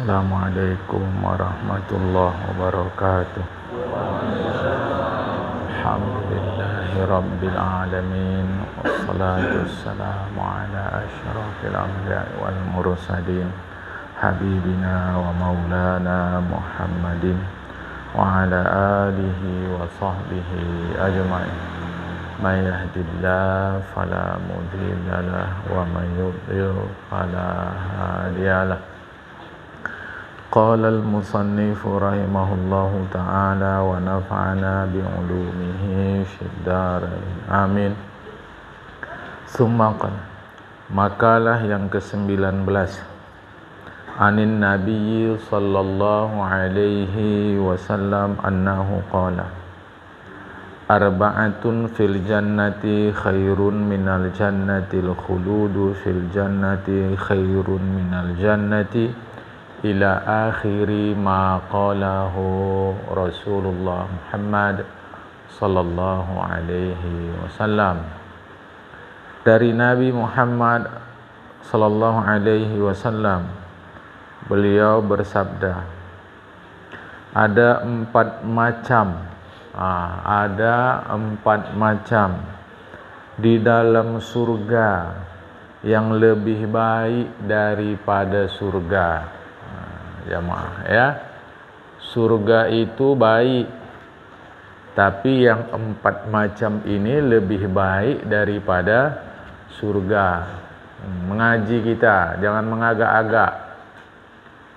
Assalamualaikum warahmatullahi wabarakatuh. Alhamdulillahi rabbil alamin. Wassalatu wassalamu ala asyrafil anbiya'i wal mursalin, habibina wa maulana Muhammadin wa ala alihi wa sahbihi ajma'in. Man yahdihillahu fala mudilla lahu wa man yudlil fala hadiya lahu. Qala al-musannif rahimahullahu ta'ala wa nafa'ana bi'ulumihi fid dharain amin. Summa qala, makalah yang ke-19. Anin Nabi sallallahu alaihi wasallam annahu qala, arba'atun fil jannati khairun minal jannatil khuludu fil jannati khairun minal jannati ila akhiri ma qalahu Rasulullah Muhammad sallallahu alaihi wasallam. Dari Nabi Muhammad sallallahu alaihi wasallam, beliau bersabda, ada empat macam di dalam surga yang lebih baik daripada surga. Jamaah ya, surga itu baik, tapi yang empat macam ini lebih baik daripada surga. Mengaji kita jangan mengagak-agak.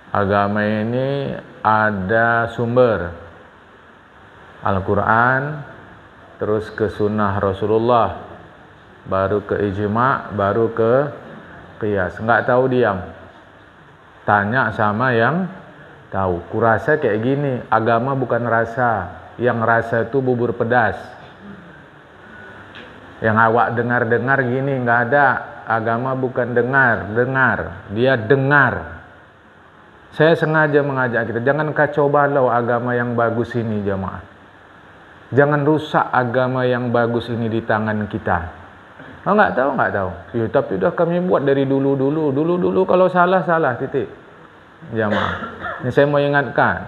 Agama ini ada sumber Al-Quran, terus ke sunnah Rasulullah, baru ke ijma', baru ke qiyas. Enggak tahu diam, tanya sama yang tahu. Kurasa kayak gini, agama bukan rasa. Yang rasa itu bubur pedas. Yang awak dengar-dengar gini, nggak ada. Agama bukan dengar, dia dengar. Saya sengaja mengajak kita, jangan kacau balau agama yang bagus ini jamaah. Jangan rusak agama yang bagus ini di tangan kita. Oh, nggak tahu. Ya, tapi udah kami buat dari dulu. Kalau salah titik. Jamaah. Ini saya mau ingatkan.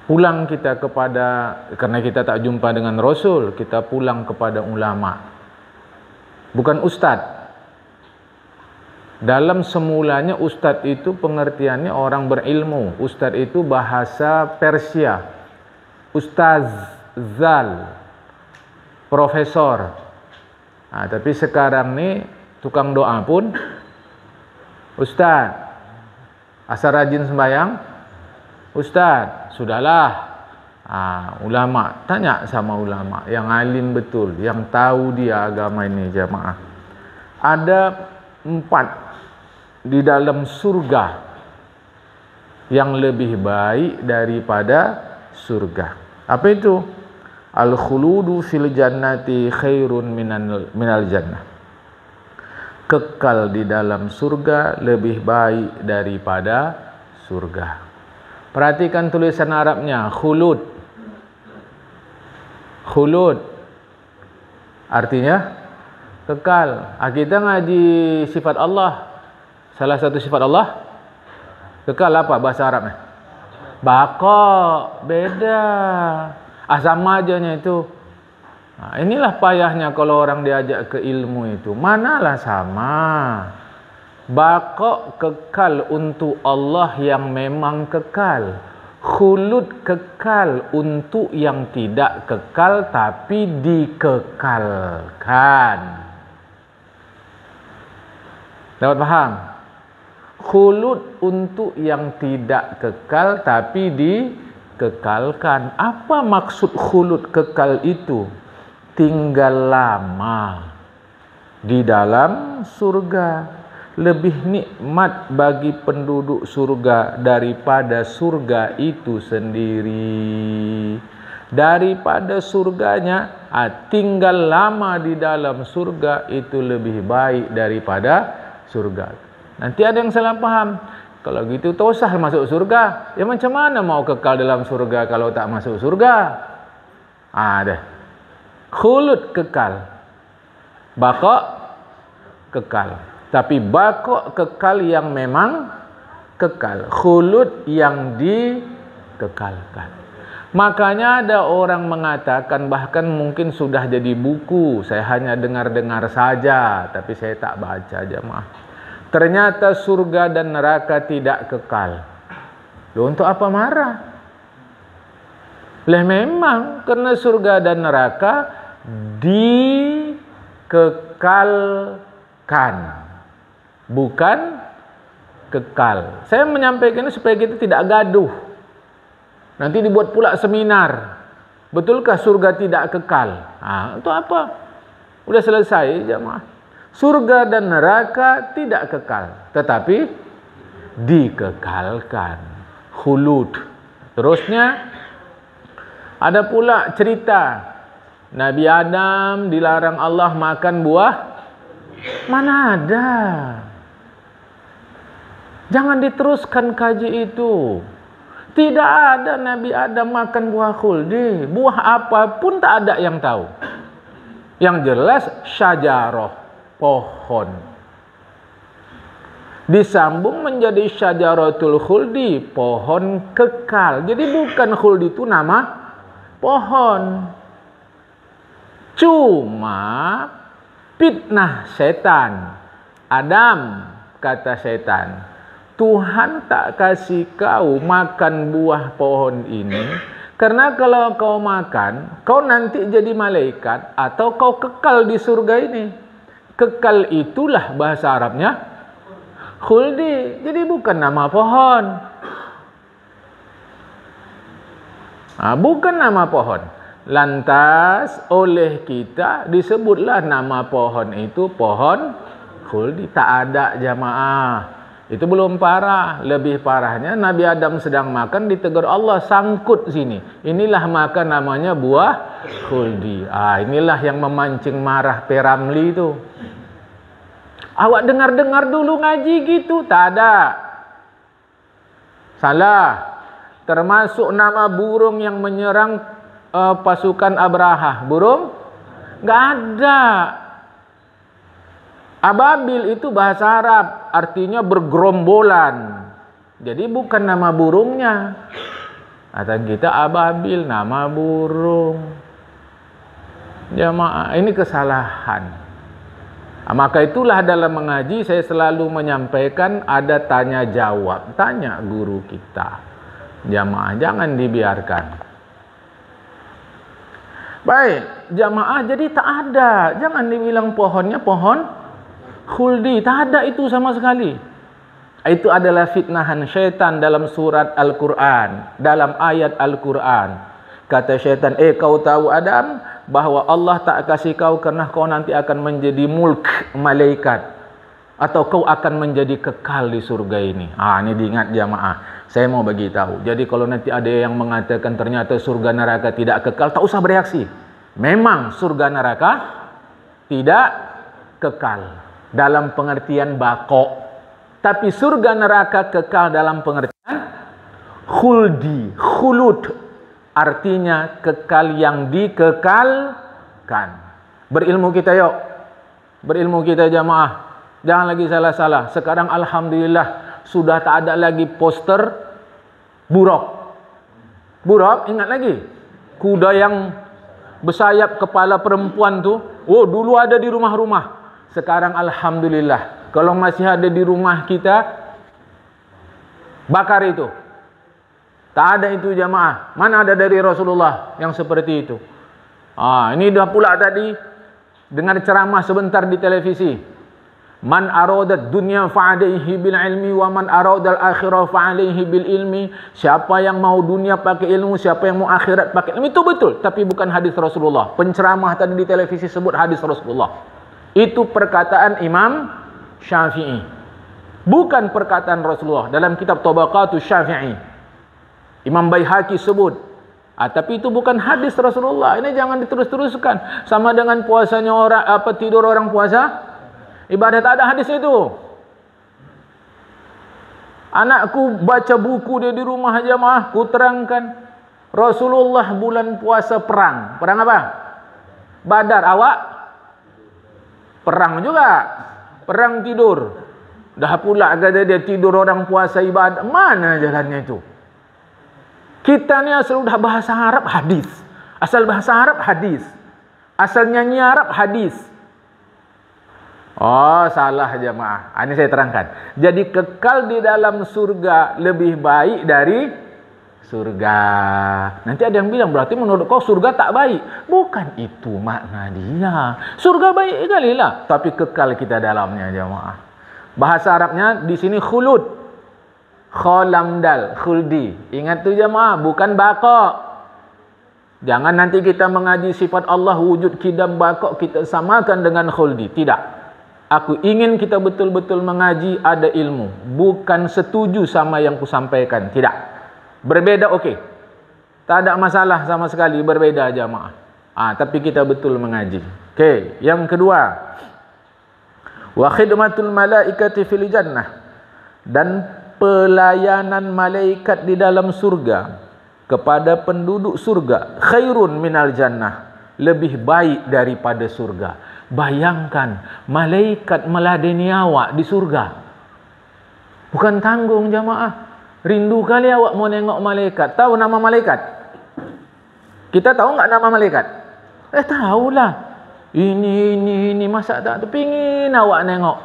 Pulang kita karena kita tak jumpa dengan Rasul, kita pulang kepada ulama. Bukan ustad. Dalam semulanya ustad itu pengertiannya orang berilmu. Ustad itu bahasa Persia. Ustaz, zal, profesor. Nah, tapi sekarang nih tukang doa pun ustaz. Asal rajin sembahyang ustaz. Sudahlah. Ulama, tanya sama ulama yang alim betul, yang tahu dia agama ini jamaah. Ada 4 di dalam surga yang lebih baik daripada surga. Apa itu? Al-khuludu fil jannati khairun minal jannah. Kekal di dalam surga lebih baik daripada surga. Perhatikan tulisan Arabnya, khulud. Khulud artinya kekal. Kita ngaji sifat Allah. Salah satu sifat Allah kekal apa bahasa Arabnya? Baqa. Beda. Sama ajanya itu. Nah, inilah payahnya kalau orang diajak ke ilmu itu. Manalah sama. Baqa kekal untuk Allah yang memang kekal. Khulud kekal untuk yang tidak kekal tapi dikekalkan. Dapat paham? Khulud untuk yang tidak kekal tapi dikekalkan. Apa maksud khulud kekal itu? Tinggal lama di dalam surga. Lebih nikmat bagi penduduk surga daripada surga itu sendiri. Daripada surganya, tinggal lama di dalam surga itu lebih baik daripada surga. Nanti ada yang salah paham. Kalau gitu tak usah masuk surga. Ya macam mana mau kekal dalam surga kalau tak masuk surga? Ada. Khulud kekal. Baqa kekal. Tapi baqa kekal yang memang kekal, khulud yang dikekalkan. Makanya ada orang mengatakan, bahkan mungkin sudah jadi buku, saya hanya dengar-dengar saja, tapi saya tak baca jemaah. Ternyata surga dan neraka tidak kekal. Loh, untuk apa marah? Lah memang karena surga dan neraka dikekalkan, bukan kekal. Saya menyampaikan ini supaya kita tidak gaduh. Nanti dibuat pula seminar. Betulkah surga tidak kekal? Itu apa? Udah selesai jemaah. Surga dan neraka tidak kekal, tetapi dikekalkan. Khulud. Terusnya ada pula cerita Nabi Adam dilarang Allah makan buah. Mana ada? Jangan diteruskan kaji itu. Tidak ada Nabi Adam makan buah khuldi. Buah apapun tak ada yang tahu. Yang jelas syajarah, pohon. Disambung menjadi syajaratul khuldi, pohon kekal. Jadi bukan khuldi itu nama pohon. Cuma fitnah setan. Adam, kata setan, Tuhan tak kasih kau makan buah pohon ini, karena kalau kau makan, kau nanti jadi malaikat atau kau kekal di surga ini. Kekal itulah bahasa Arabnya khuldi. Jadi bukan nama pohon. Bukan nama pohon. Lantas oleh kita disebutlah nama pohon itu pohon khuldi. Tak ada jamaah. Itu belum parah. Lebih parahnya Nabi Adam sedang makan, ditegur Allah, sangkut sini. Inilah makan namanya buah khuldi. Inilah yang memancing marah Peramli itu. Awak dengar-dengar dulu ngaji gitu? Tak ada. Salah. Termasuk nama burung yang menyerang pasukan Abraha. Burung? Nggak ada. Ababil itu bahasa Arab, artinya bergerombolan. Jadi bukan nama burungnya. Kata kita ababil, nama burung. Jamaah, ini kesalahan. Maka itulah dalam mengaji saya selalu menyampaikan ada tanya jawab. Tanya guru kita. Jamaah, jangan dibiarkan. Baik, jamaah, jadi tak ada. Jangan dibilang pohonnya pohon khuldi, tak ada itu sama sekali. Itu adalah fitnahan syaitan dalam surat Al-Quran, dalam ayat Al-Quran. Kata syaitan, kau tahu Adam, bahwa Allah tak kasih kau karena kau nanti akan menjadi mulk, malaikat, atau kau akan menjadi kekal di surga ini. Ini diingat jamaah. Saya mau bagi tahu. Jadi kalau nanti ada yang mengatakan ternyata surga neraka tidak kekal, tak usah bereaksi. Memang surga neraka tidak kekal dalam pengertian bako. Tapi surga neraka kekal dalam pengertian khuldi, khulud. Artinya kekal yang dikekalkan. Berilmu kita yuk. Berilmu kita jamaah. Jangan lagi salah-salah. Sekarang alhamdulillah sudah tak ada lagi poster buruk. Buruk, ingat lagi? Kuda yang bersayap kepala perempuan tuh. Dulu ada di rumah-rumah. Sekarang alhamdulillah, kalau masih ada di rumah kita, bakar itu. Tak ada itu jamaah. Mana ada dari Rasulullah yang seperti itu? Ini dah pula tadi dengar ceramah sebentar di televisi. Man aradat dunya fa'alaihi bil ilmi wa man aradal akhirah fa'alaihi bil ilmi. Siapa yang mau dunia pakai ilmu, siapa yang mau akhirat pakai ilmu. Itu betul, tapi bukan hadis Rasulullah. Penceramah tadi di televisi sebut hadis Rasulullah. Itu perkataan Imam Syafi'i, bukan perkataan Rasulullah. Dalam kitab Tabaqatus Syafi'i, Imam Baihaqi sebut. Tapi itu bukan hadis Rasulullah. Ini jangan diterus-teruskan. Sama dengan puasanya orang, tidur orang puasa, ibadah, tak ada hadis itu. Anakku baca buku dia di rumah jamaah, ku terangkan. Rasulullah bulan puasa perang. Perang apa? Badar. Awak perang juga, perang tidur. Dah pula kata dia tidur orang puasa ibadat. Mana jalannya itu? Kita ni asal dah bahasa Arab hadis. Asal bahasa Arab hadis. Asal nyanyi Arab hadis. Oh, salah jemaah. Ini saya terangkan. Jadi kekal di dalam surga lebih baik dari surga. Nanti ada yang bilang berarti menurut kau surga tak baik. Bukan itu makna dia. Surga baik kali lah, tapi kekal kita dalamnya jemaah. Bahasa Arabnya di sini khulud. Kholam dal, khuldi. Ingat tu jemaah, bukan baqa. Jangan nanti kita mengaji sifat Allah wujud kidam baqa kita samakan dengan khuldi. Tidak. Aku ingin kita betul-betul mengaji ada ilmu. Bukan setuju sama yang kusampaikan. Tidak. Berbeda okey. Tak ada masalah sama sekali berbeda jemaah. Tapi kita betul mengaji. Okey, yang kedua. Wa khidmatul malaikati fil jannah, dan pelayanan malaikat di dalam surga kepada penduduk surga khairun minal jannah, lebih baik daripada surga. Bayangkan malaikat meladeni awak di surga. Bukan tanggung jamaah. Rindu kali awak mau tengok malaikat. Tahu nama malaikat? Kita tahu enggak nama malaikat? Tahulah. Ini masa tak terpingin awak nengok.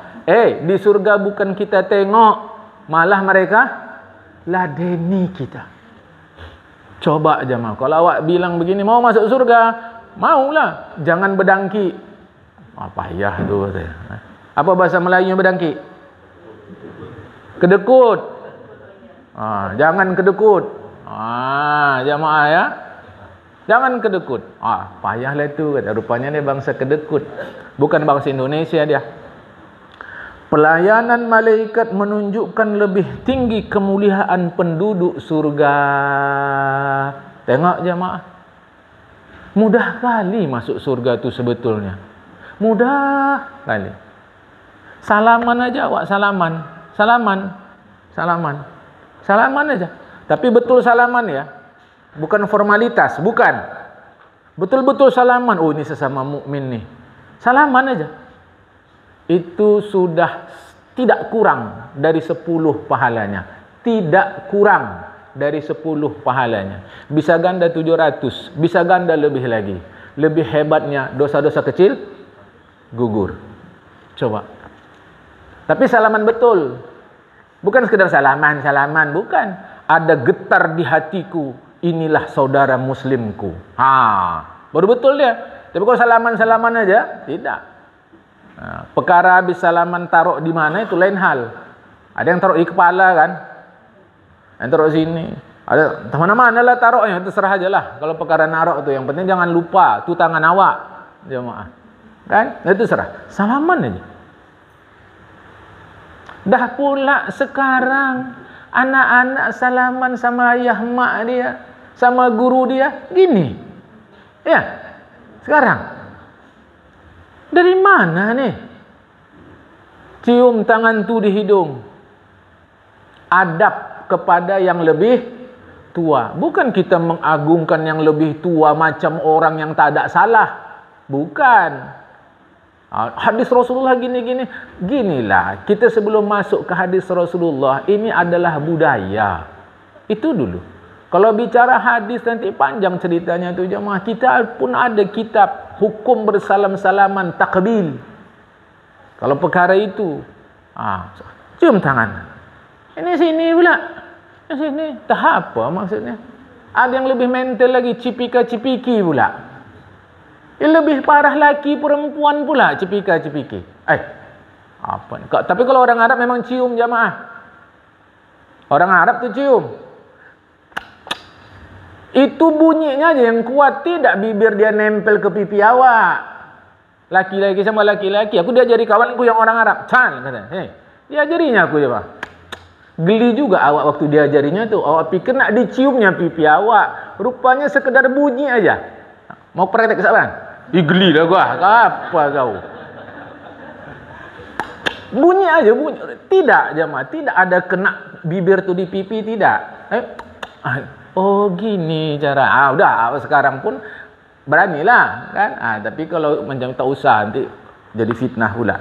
Di surga bukan kita tengok, malah mereka ladeni kita. Coba jemaah, kalau awak bilang begini, mau masuk surga, maulah, jangan bedangki. Payah tu katanya. Apa bahasa Melayunya bedangki? Kedekut. Jangan kedekut. Jemaah ya. Jangan kedekut. Payahlah itu kata. Rupanya dia bangsa kedekut. Bukan bangsa Indonesia dia. Pelayanan malaikat menunjukkan lebih tinggi kemuliaan penduduk surga. Tengok jemaah. Mudah kali masuk surga tu sebetulnya. Mudah kali. Salaman aja awak, salaman. Salaman aja. Tapi betul salaman ya. Bukan formalitas, bukan. Betul-betul salaman. Oh, ini sesama mukmin nih. Salaman aja. Itu sudah tidak kurang dari 10 pahalanya. Tidak kurang dari 10 pahalanya. Bisa ganda 700, bisa ganda lebih lagi. Lebih hebatnya dosa-dosa kecil gugur. Coba. Tapi salaman betul. Bukan sekedar salaman, bukan. Ada getar di hatiku. Inilah saudara muslimku. Baru betul dia. Tapi kalau salaman aja, tidak. Perkara habis salaman taruh di mana itu lain hal. Ada yang taruh di kepala kan, yang taruh sini. Ada mana-mana lah taruhnya, terserah aja lah. Kalau perkara naruh itu, yang penting jangan lupa tu tangan awak, jemaah. Kan? Itu serah. Salaman aja. Dah pula sekarang anak-anak salaman sama ayah mak dia, sama guru dia, gini. Ya, sekarang. Dari mana nih? Cium tangan tu di hidung. Adab kepada yang lebih tua. Bukan kita mengagungkan yang lebih tua macam orang yang tak ada salah. Bukan. Hadis Rasulullah gini-gini. Ginilah. Kita sebelum masuk ke hadis Rasulullah, ini adalah budaya. Itu dulu. Kalau bicara hadis nanti panjang ceritanya tu jemaah. Kita pun ada kitab hukum bersalam-salaman takbil. Kalau perkara itu, cium tangan. Ini sini pula. Ini sini. Tak apa maksudnya. Ada yang lebih mental lagi, cipika-cipiki pula. Yang lebih parah laki perempuan pula, cipika-cipiki. Apa ni? Tapi kalau orang Arab memang cium jemaah. Orang Arab tu cium. Itu bunyinya aja yang kuat, tidak bibir dia nempel ke pipi awak. Laki-laki sama laki-laki. Aku diajari kawanku yang orang Arab. Kata. Diajarinya aku je pak. Geli juga awak waktu diajarinya tu. Awak pikir nak diciumnya pipi awak. Rupanya sekedar bunyi aja. Mau praktek ke sana? Geli lah gua. Apa kau? Bunyi aja, bunyi. Tidak jemaah, tidak ada kena bibir tu di pipi, tidak. Oh gini cara. Udah sekarang pun beranilah kan. Tapi kalau macam tak usah nanti jadi fitnah pula.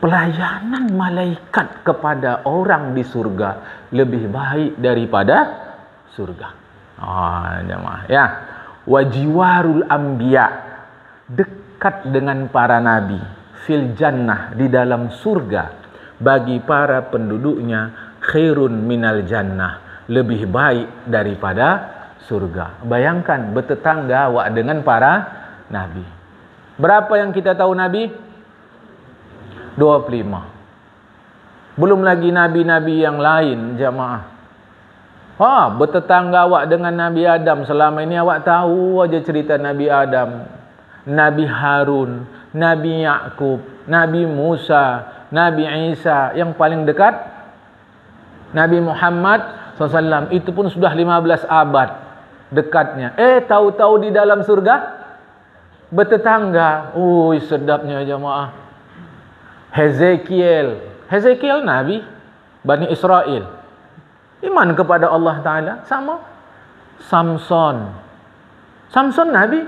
pelayanan malaikat kepada orang di surga lebih baik daripada surga. Jemaah ya. Wajiwarul anbiya, dekat dengan para nabi, fil jannah, di dalam surga, bagi para penduduknya, khairun minal jannah, lebih baik daripada surga. Bayangkan bertetangga awak dengan para nabi. Berapa yang kita tahu nabi? 25. Belum lagi nabi-nabi yang lain, jemaah. Bertetangga awak dengan Nabi Adam. Selama ini awak tahu aja cerita Nabi Adam, Nabi Harun, Nabi Yakub, Nabi Musa, Nabi Isa. Yang paling dekat Nabi Muhammad SAW. Itu pun sudah 15 abad dekatnya. Tahu-tahu di dalam surga bertetangga. Sedapnya jemaah. Hezekiel Nabi Bani Israel, iman kepada Allah Ta'ala. Sama Samson Nabi,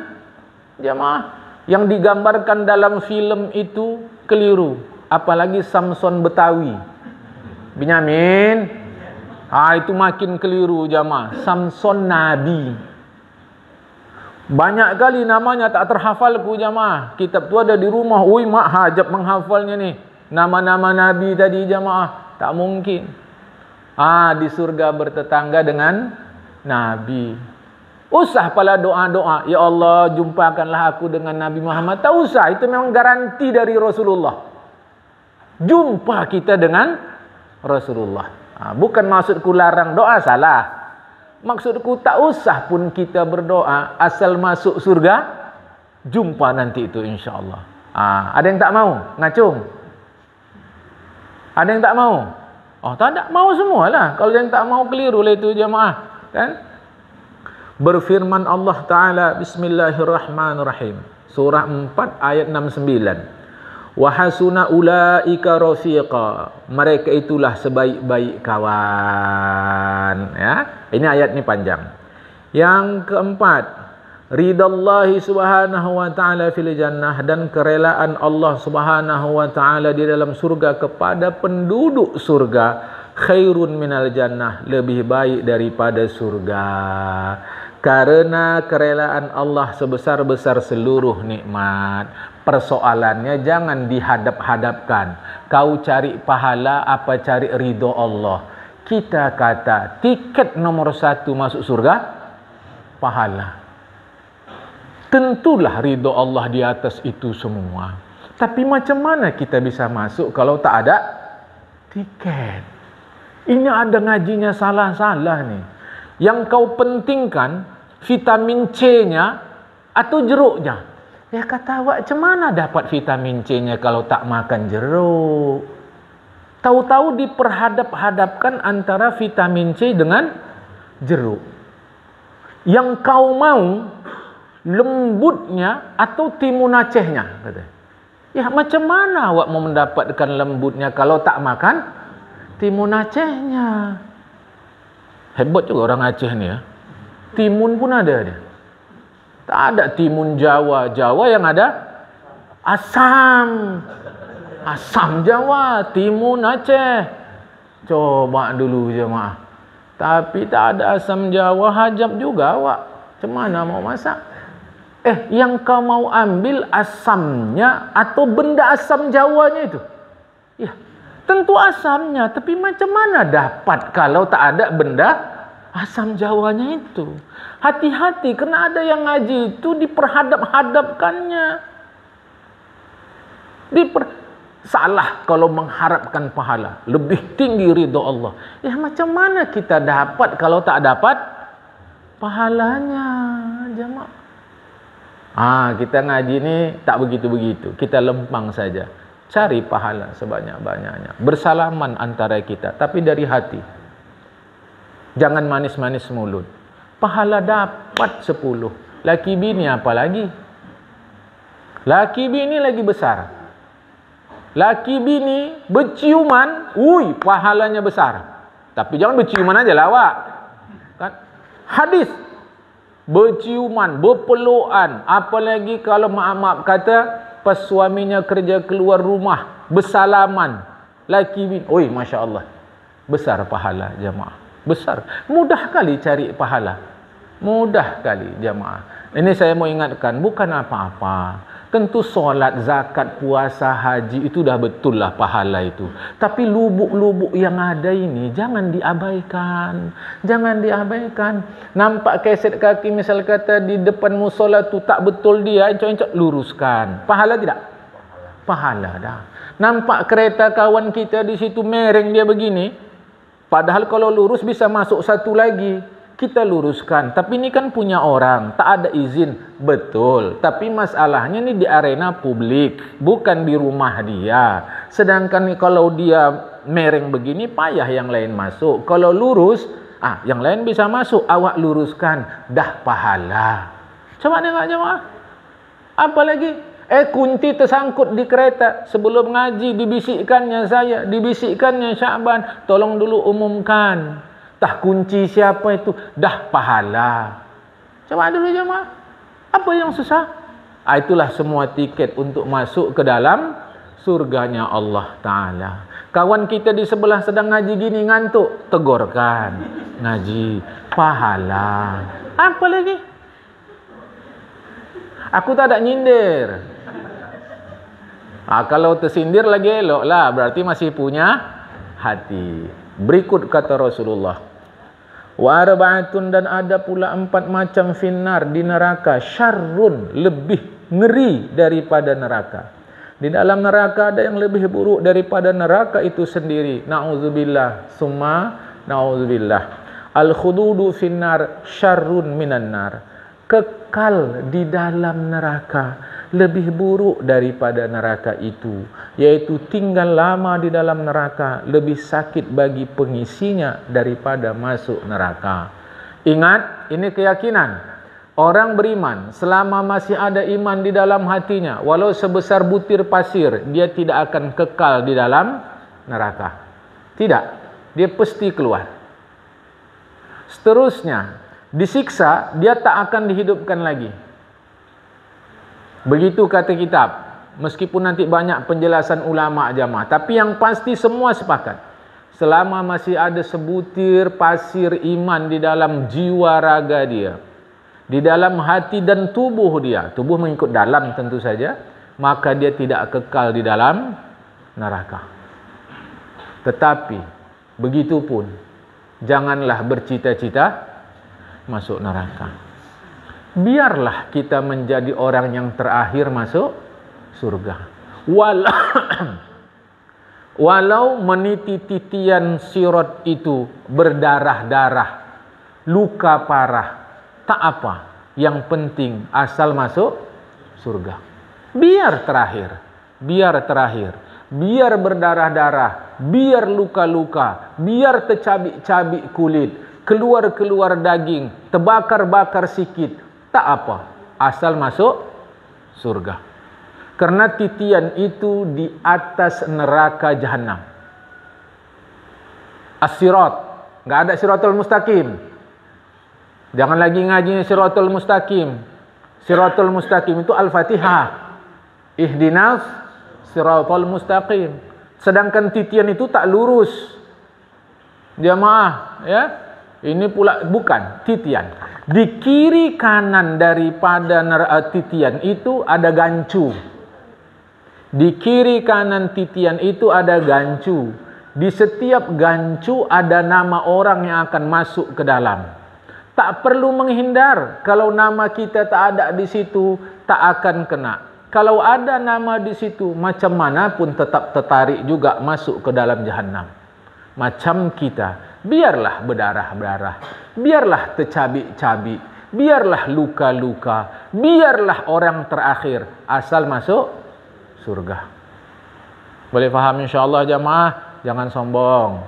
jemaah. Yang digambarkan dalam film itu keliru. Apalagi Samson Betawi, Binyamin. Itu makin keliru, jemaah. Samson Nabi. Banyak kali namanya tak terhafalku, jemaah. Kitab tu ada di rumah. Mak hajab menghafalnya nih. Nama-nama Nabi tadi, jemaah. Tak mungkin. Di surga bertetangga dengan Nabi. Usah pala doa-doa, ya Allah jumpakanlah aku dengan Nabi Muhammad. Tak usah, itu memang garanti dari Rasulullah. Jumpa kita dengan Rasulullah. Bukan maksudku larang doa, salah. Maksudku tak usah pun kita berdoa, asal masuk surga, jumpa nanti itu insya-Allah. Ada yang tak mau? Ngacung? Ada yang tak mau? Tak ada, mau semualah. Kalau yang tak mau keliru lah itu, jemaah. Kan? Berfirman Allah Ta'ala, Bismillahirrahmanirrahim. Surah 4 ayat 69. Wa hasuna ulaika rafiqa. Mereka itulah sebaik-baik kawan. Ya, ini ayat ni panjang. Yang keempat, ridallahi subhanahu wa ta'ala fil jannah, dan kerelaan Allah subhanahu wa ta'ala di dalam surga kepada penduduk surga, khairun minal jannah, lebih baik daripada surga. Karena kerelaan Allah sebesar-besar seluruh nikmat. Persoalannya jangan dihadap-hadapkan. Kau cari pahala apa cari ridho Allah? Kita kata tiket nomor 1 masuk surga, pahala. Tentulah ridho Allah di atas itu semua. Tapi macam mana kita bisa masuk kalau tak ada tiket? Ini ada ngajinya salah-salah nih. Yang kau pentingkan vitamin C-nya atau jeruknya. Ya kata awak, macam mana dapat vitamin C-nya kalau tak makan jeruk? Tahu-tahu diperhadap-hadapkan antara vitamin C dengan jeruk. Yang kau mau lembutnya atau timun Acehnya, kata. Ya macam mana awak mau mendapatkan lembutnya kalau tak makan timun Acehnya? Hebat juga orang Aceh ni ya. Timun pun ada dia. Tak ada timun Jawa. Jawa yang ada asam. Asam Jawa, timun Aceh. Coba dulu jemaah. Tapi tak ada asam Jawa, hajab juga awak. Macam mana mau masak? Yang kau mau ambil asamnya atau benda asam Jawanya itu? Ya, tentu asamnya. Tapi macam mana dapat kalau tak ada benda asam Jawanya itu? Hati-hati, kerana ada yang ngaji itu diperhadap-hadapkannya. Salah kalau mengharapkan pahala. Lebih tinggi ridho Allah. Ya macam mana kita dapat kalau tak dapat pahalanya, jemaah? Kita ngaji ni tak begitu-begitu. Kita lempang saja. Cari pahala sebanyak-banyaknya. Bersalaman antara kita, tapi dari hati. Jangan manis-manis mulut. Pahala dapat 10. Laki bini apa lagi? Laki bini lagi besar. Laki bini berciuman, pahalanya besar. Tapi jangan berciuman aja lah awak. Kan? Hadis. Berciuman, berpelukan, apalagi kalau maaf kata pas suaminya kerja keluar rumah, bersalaman. Laki bini, oi Masya Allah. Besar pahala jamaah. Besar. Mudah kali cari pahala. Mudah kali jamaah. Ini saya mau ingatkan, bukan apa-apa. Tentu solat, zakat, puasa, haji itu dah betul lah pahala itu. Tapi lubuk-lubuk yang ada ini jangan diabaikan. Jangan diabaikan. Nampak keset kaki misal kata di depan musola tu tak betul dia, encok-encok luruskan. Pahala tidak? Pahala dah. Nampak kereta kawan kita di situ mereng dia begini. Padahal kalau lurus bisa masuk satu lagi. Kita luruskan, tapi ini kan punya orang, tak ada izin, betul. Tapi masalahnya ini di arena publik, bukan di rumah dia. Sedangkan kalau dia mereng begini, payah yang lain masuk. Kalau lurus, yang lain bisa masuk, awak luruskan, dah pahala. Coba tengok jemaah. Apa lagi? Kunci tersangkut di kereta. Sebelum ngaji dibisikkannya saya, dibisikkannya Sya'ban, tolong dulu umumkan. Tah kunci siapa itu? Dah pahala. Coba dulu jemaah. Apa yang susah? Itulah semua tiket untuk masuk ke dalam surganya Allah Ta'ala. Kawan kita di sebelah sedang ngaji gini ngantuk, tegurkan. Ngaji. Pahala. Apa lagi? Aku tak ada nyindir. Kalau tersindir lagi elok lah. Berarti masih punya hati. Berikut kata Rasulullah, wa arba'atun, dan ada pula 4 macam finnar di neraka, syarrun, lebih ngeri daripada neraka. Di dalam neraka ada yang lebih buruk daripada neraka itu sendiri. Na'udzubillah, summa na'udzubillah. Al-khududu finnar syarrun minan nar. Kekal di dalam neraka lebih buruk daripada neraka itu, yaitu tinggal lama di dalam neraka lebih sakit bagi pengisinya daripada masuk neraka. Ingat, ini keyakinan orang beriman. Selama masih ada iman di dalam hatinya, walau sebesar butir pasir, dia tidak akan kekal di dalam neraka. Tidak, dia pasti keluar. Seterusnya, disiksa, dia tak akan dihidupkan lagi. Begitu kata kitab. Meskipun nanti banyak penjelasan ulama jamaah, tapi yang pasti semua sepakat. Selama masih ada sebutir pasir iman di dalam jiwa raga dia, di dalam hati dan tubuh dia, tubuh mengikut dalam tentu saja, maka dia tidak kekal di dalam neraka. Tetapi begitupun, janganlah bercita-cita masuk neraka. Biarlah kita menjadi orang yang terakhir masuk surga. Walau meniti titian sirat itu berdarah-darah, luka parah, tak apa. Yang penting asal masuk surga. Biar terakhir, biar terakhir, biar berdarah-darah, biar luka-luka, biar tercabik-cabik kulit, keluar-keluar daging, terbakar-bakar sikit, tak apa, asal masuk surga. Karena titian itu di atas neraka jahanam. As-sirat, enggak ada siratul mustaqim. Jangan lagi ngajinya siratul mustaqim. Siratul mustaqim itu Al-Fatihah. Ihdinas siratul mustaqim. Sedangkan titian itu tak lurus. Jamaah, ya. Ini pula bukan titian. Di kiri kanan daripada titian itu ada gancu. Di kiri kanan titian itu ada gancu. Di setiap gancu ada nama orang yang akan masuk ke dalam. Tak perlu menghindar. Kalau nama kita tak ada di situ, tak akan kena. Kalau ada nama di situ, macam mana pun tetap tertarik juga masuk ke dalam jahanam. Macam kita, biarlah berdarah-darah, biarlah tercabik-cabik, biarlah luka-luka, biarlah orang terakhir, asal masuk surga. Boleh faham insyaAllah jamaah? Jangan sombong.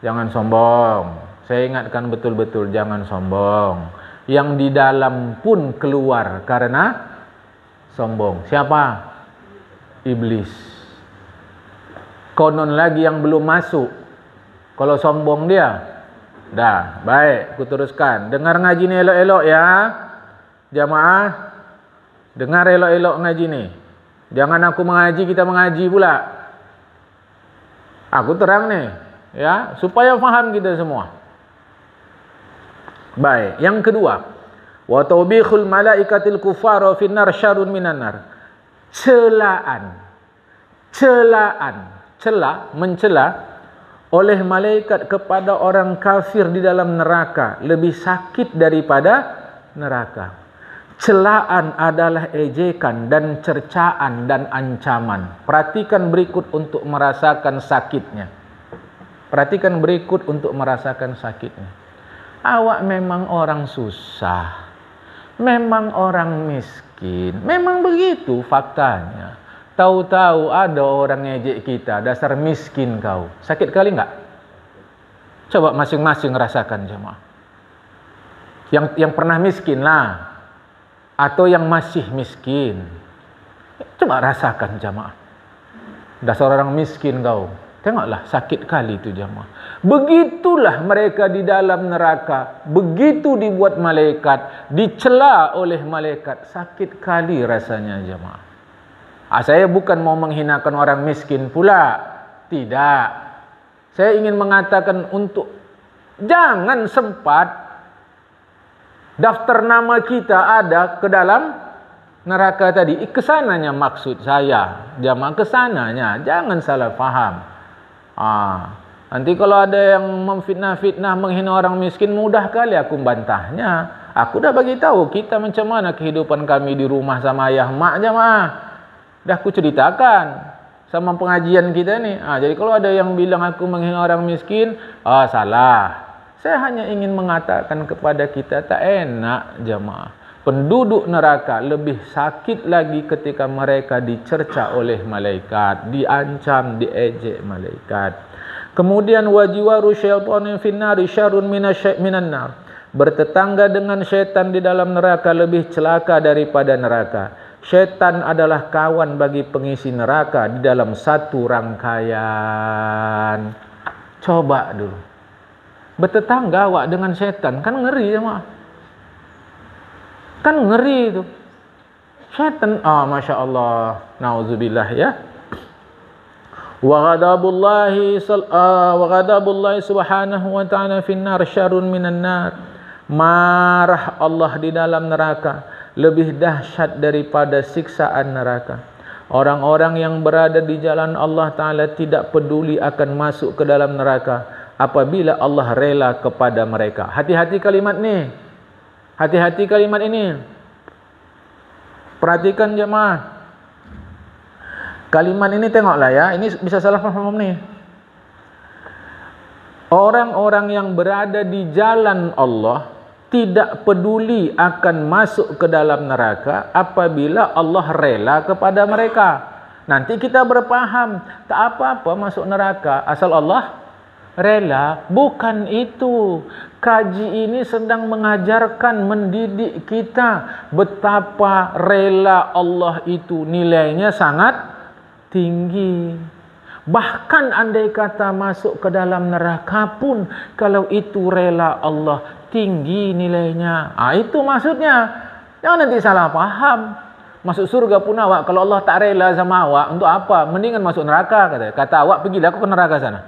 Jangan sombong. Saya ingatkan betul-betul, jangan sombong. Yang di dalam pun keluar karena sombong. Siapa? Iblis. Konon lagi yang belum masuk. Kalau sombong dia, dah, baik, aku teruskan. Dengar ngaji ni elok-elok ya, jamaah. Dengar elok-elok ngaji ni. Jangan aku mengaji, kita mengaji pula. Aku terang nih, ya, supaya faham kita semua. Baik, yang kedua, wa tawbikhul malaikatil kuffara finnar syarrun minan nar. Celaan, mencela oleh malaikat kepada orang kafir di dalam neraka lebih sakit daripada neraka. Celaan adalah ejekan dan cercaan dan ancaman. Perhatikan berikut untuk merasakan sakitnya. Perhatikan berikut untuk merasakan sakitnya. Awak memang orang susah, memang orang miskin, memang begitu faktanya. Tahu-tahu ada orang ngejek kita, dasar miskin kau. Sakit kali enggak? Coba masing-masing rasakan jemaah. Yang pernah miskin lah, atau yang masih miskin. Coba rasakan jemaah. Dasar orang miskin kau. Tengoklah sakit kali itu jemaah. Begitulah mereka di dalam neraka. Begitu dibuat malaikat, dicela oleh malaikat. Sakit kali rasanya jemaah. Saya bukan mau menghinakan orang miskin pula. Tidak. Saya ingin mengatakan untuk jangan sempat daftar nama kita ada ke dalam neraka tadi. Kesananya maksud saya. Jamaah kesananya. Jangan salah faham. Nanti kalau ada yang memfitnah-fitnah, menghina orang miskin, mudah kali aku bantahnya. Aku dah bagi tahu kita macam mana kehidupan kami di rumah sama ayah mak jamaah. Dah aku ceritakan sama pengajian kita ni. Jadi kalau ada yang bilang aku menghina orang miskin, salah. Saya hanya ingin mengatakan kepada kita tak enak jemaah. Penduduk neraka lebih sakit lagi ketika mereka dicerca oleh malaikat, diancam, diejek malaikat. Kemudian wajiwaru syaitanin finnari syarrun minan nar. Bertetangga dengan syaitan di dalam neraka lebih celaka daripada neraka. Syaitan adalah kawan bagi pengisi neraka di dalam satu rangkaian. Coba dulu. Bertetangga awak dengan syaitan, kan ngeri jemaah. Kan ngeri itu. Syaitan, Masya Allah, na'udzubillah ya. Wa ghadabullahi subhanahu wa ta'ala finnar syarrun minan nar. Marah Allah di dalam neraka lebih dahsyat daripada siksaan neraka. Orang-orang yang berada di jalan Allah Ta'ala tidak peduli akan masuk ke dalam neraka apabila Allah rela kepada mereka. Hati-hati kalimat ni. Hati-hati kalimat ini. Perhatikan jemaah. Kalimat ini tengoklah ya. Ini bisa salah faham ni. Orang-orang yang berada di jalan Allah tidak peduli akan masuk ke dalam neraka apabila Allah rela kepada mereka. Nanti kita berpaham, tak apa-apa masuk neraka asal Allah rela. Bukan itu. Kaji ini sedang mengajarkan, mendidik kita betapa rela Allah itu nilainya sangat tinggi. Bahkan andai kata masuk ke dalam neraka pun, kalau itu rela Allah, tinggi nilainya. Itu maksudnya. Jangan nanti salah paham. Masuk surga pun awak, kalau Allah tak rela sama awak, untuk apa? Mendingan masuk neraka. Kata awak, pergilah aku ke neraka sana.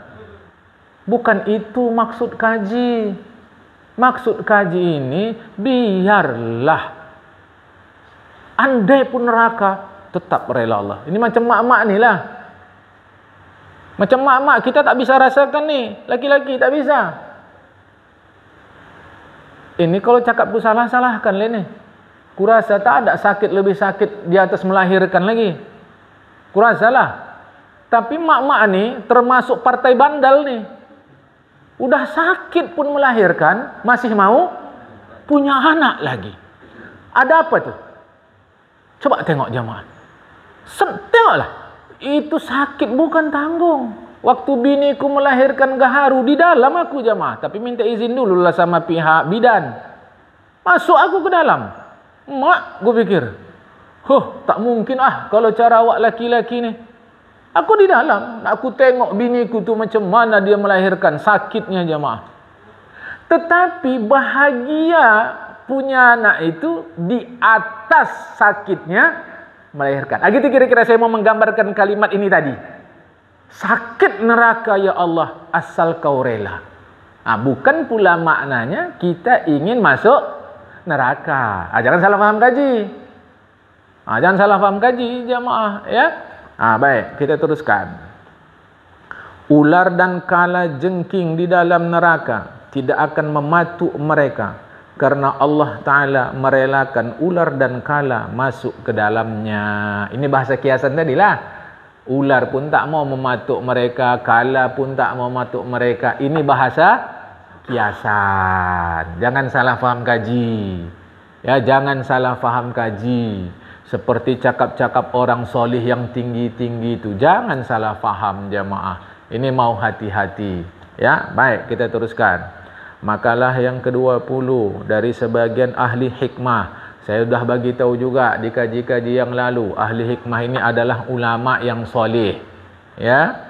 Bukan itu maksud kaji. Maksud kaji ini, biarlah andai pun neraka, tetap rela Allah. Ini macam mak-mak ni lah. Macam mak-mak, kita tak bisa rasakan ni. Laki-laki tak bisa. Ini kalau cakap ku salah-salahkan lah ni. Kurasa tak ada sakit lebih sakit di atas melahirkan lagi. Kurasalah. Tapi mak-mak ni termasuk partai bandal ni. Udah sakit pun melahirkan, masih mau punya anak lagi. Ada apa tu? Coba tengok jemaah. Tengoklah. Itu sakit bukan tanggung. Waktu biniku melahirkan gaharu di dalam aku jemaah. Tapi minta izin dulu lah sama pihak bidan. Masuk aku ke dalam. Mak, gue pikir. Tak mungkin kalau cara awak laki-laki ni. Aku di dalam. Aku tengok biniku tu macam mana dia melahirkan. Sakitnya jemaah. Tetapi bahagia punya anak itu di atas sakitnya melahirkan. Gitu kira-kira saya mau menggambarkan kalimat ini tadi. Sakit neraka ya Allah, asal kau rela. Bukan pula maknanya kita ingin masuk neraka. Jangan salah paham kaji. Jangan salah paham kaji jamaah ya. Baik, kita teruskan. Ular dan kala jengking di dalam neraka tidak akan mematuk mereka, karena Allah Ta'ala merelakan ular dan kala masuk ke dalamnya. Ini bahasa kiasan tadi lah. Ular pun tak mau mematuk mereka, kala pun tak mau mematuk mereka. Ini bahasa kiasan. Jangan salah faham kaji. Ya, jangan salah faham kaji. Seperti cakap-cakap orang solih yang tinggi-tinggi itu. Jangan salah faham jamaah. Ini mau hati-hati. Ya, baik, kita teruskan. Makalah yang ke-20 dari sebagian ahli hikmah. Saya sudah bagi tahu juga di kaji-kaji yang lalu, ahli hikmah ini adalah ulama yang soleh. Ya.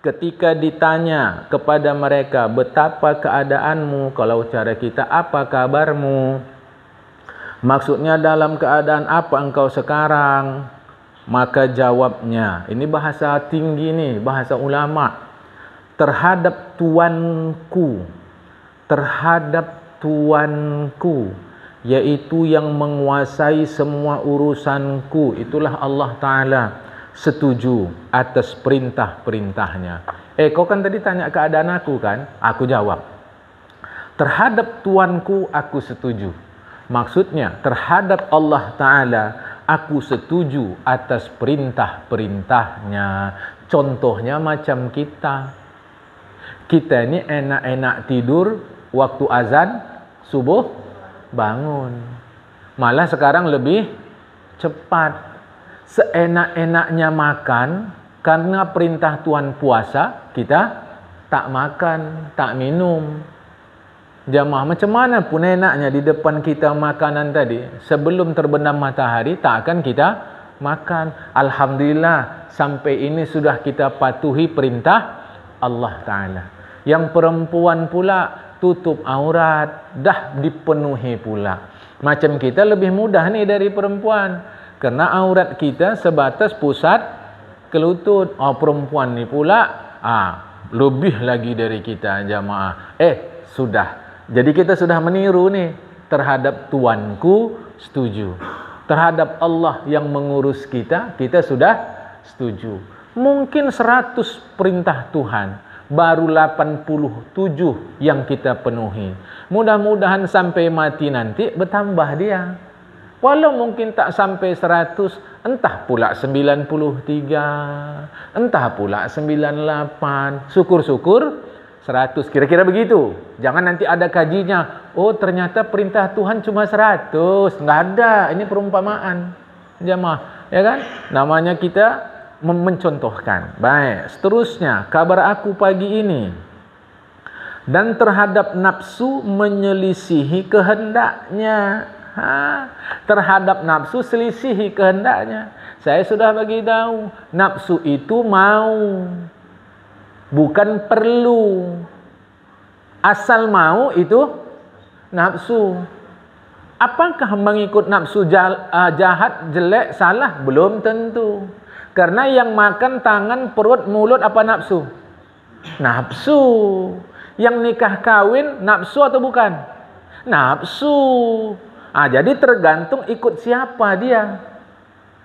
Ketika ditanya kepada mereka, betapa keadaanmu? Kalau cara kita, apa kabarmu? Maksudnya dalam keadaan apa engkau sekarang? Maka jawabnya, ini bahasa tinggi nih, bahasa ulama. Terhadap tuanku, yaitu yang menguasai semua urusanku, itulah Allah Ta'ala, setuju atas perintah-perintahnya. Kau kan tadi tanya keadaan aku kan? Aku jawab, terhadap tuanku aku setuju. Maksudnya terhadap Allah Ta'ala aku setuju atas perintah-perintahnya. Contohnya macam kita. Kita ini enak-enak tidur, waktu azan subuh bangun. Malah sekarang lebih cepat. Seenak-enaknya makan, karena perintah Tuhan puasa, kita tak makan, tak minum. Jamaah, macam mana pun enaknya di depan kita makanan tadi, sebelum terbenam matahari tak akan kita makan. Alhamdulillah, sampai ini sudah kita patuhi perintah Allah Ta'ala. Yang perempuan pula tutup aurat, dah dipenuhi pula. Macam kita lebih mudah nih dari perempuan, karena aurat kita sebatas pusat ke lutut. Perempuan ni pula lebih lagi dari kita jamaah. Sudah. Jadi kita sudah meniru nih. Terhadap tuanku setuju. Terhadap Allah yang mengurus kita, kita sudah setuju. Mungkin 100 perintah Tuhan, baru 87 yang kita penuhi. Mudah-mudahan sampai mati nanti bertambah dia. Walau mungkin tak sampai 100, entah pula 93, entah pula 98. Syukur-syukur 100, kira-kira begitu. Jangan nanti ada kajinya, ternyata perintah Tuhan cuma 100. Nggak ada, ini perumpamaan jamaah, ya kan? Namanya kita mencontohkan. Baik, seterusnya kabar aku pagi ini. Dan terhadap nafsu menyelisihi kehendaknya. Terhadap nafsu selisihi kehendaknya. Saya sudah bagi tahu, nafsu itu mau, bukan perlu. Asal mau itu nafsu. Apakah mengikut nafsu jahat, jelek, salah? Belum tentu. Karena yang makan tangan, perut, mulut apa nafsu? Nafsu. Yang nikah kawin nafsu atau bukan? Nafsu. Jadi tergantung ikut siapa dia.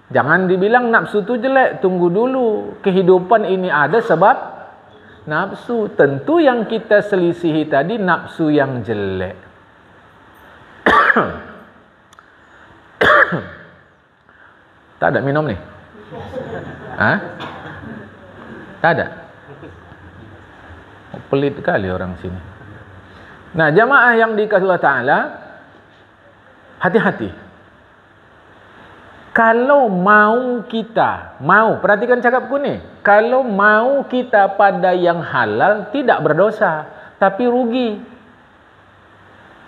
Jangan dibilang nafsu itu jelek. Tunggu dulu. Kehidupan ini ada sebab nafsu. Tentu yang kita selisihi tadi nafsu yang jelek. Tak ada minum nih? Tak ada? Pelit kali orang sini. Nah, jamaah yang dikasihi Allah Ta'ala, hati-hati. Kalau mau kita, perhatikan cakapku nih. Kalau mau kita pada yang halal, tidak berdosa, tapi rugi.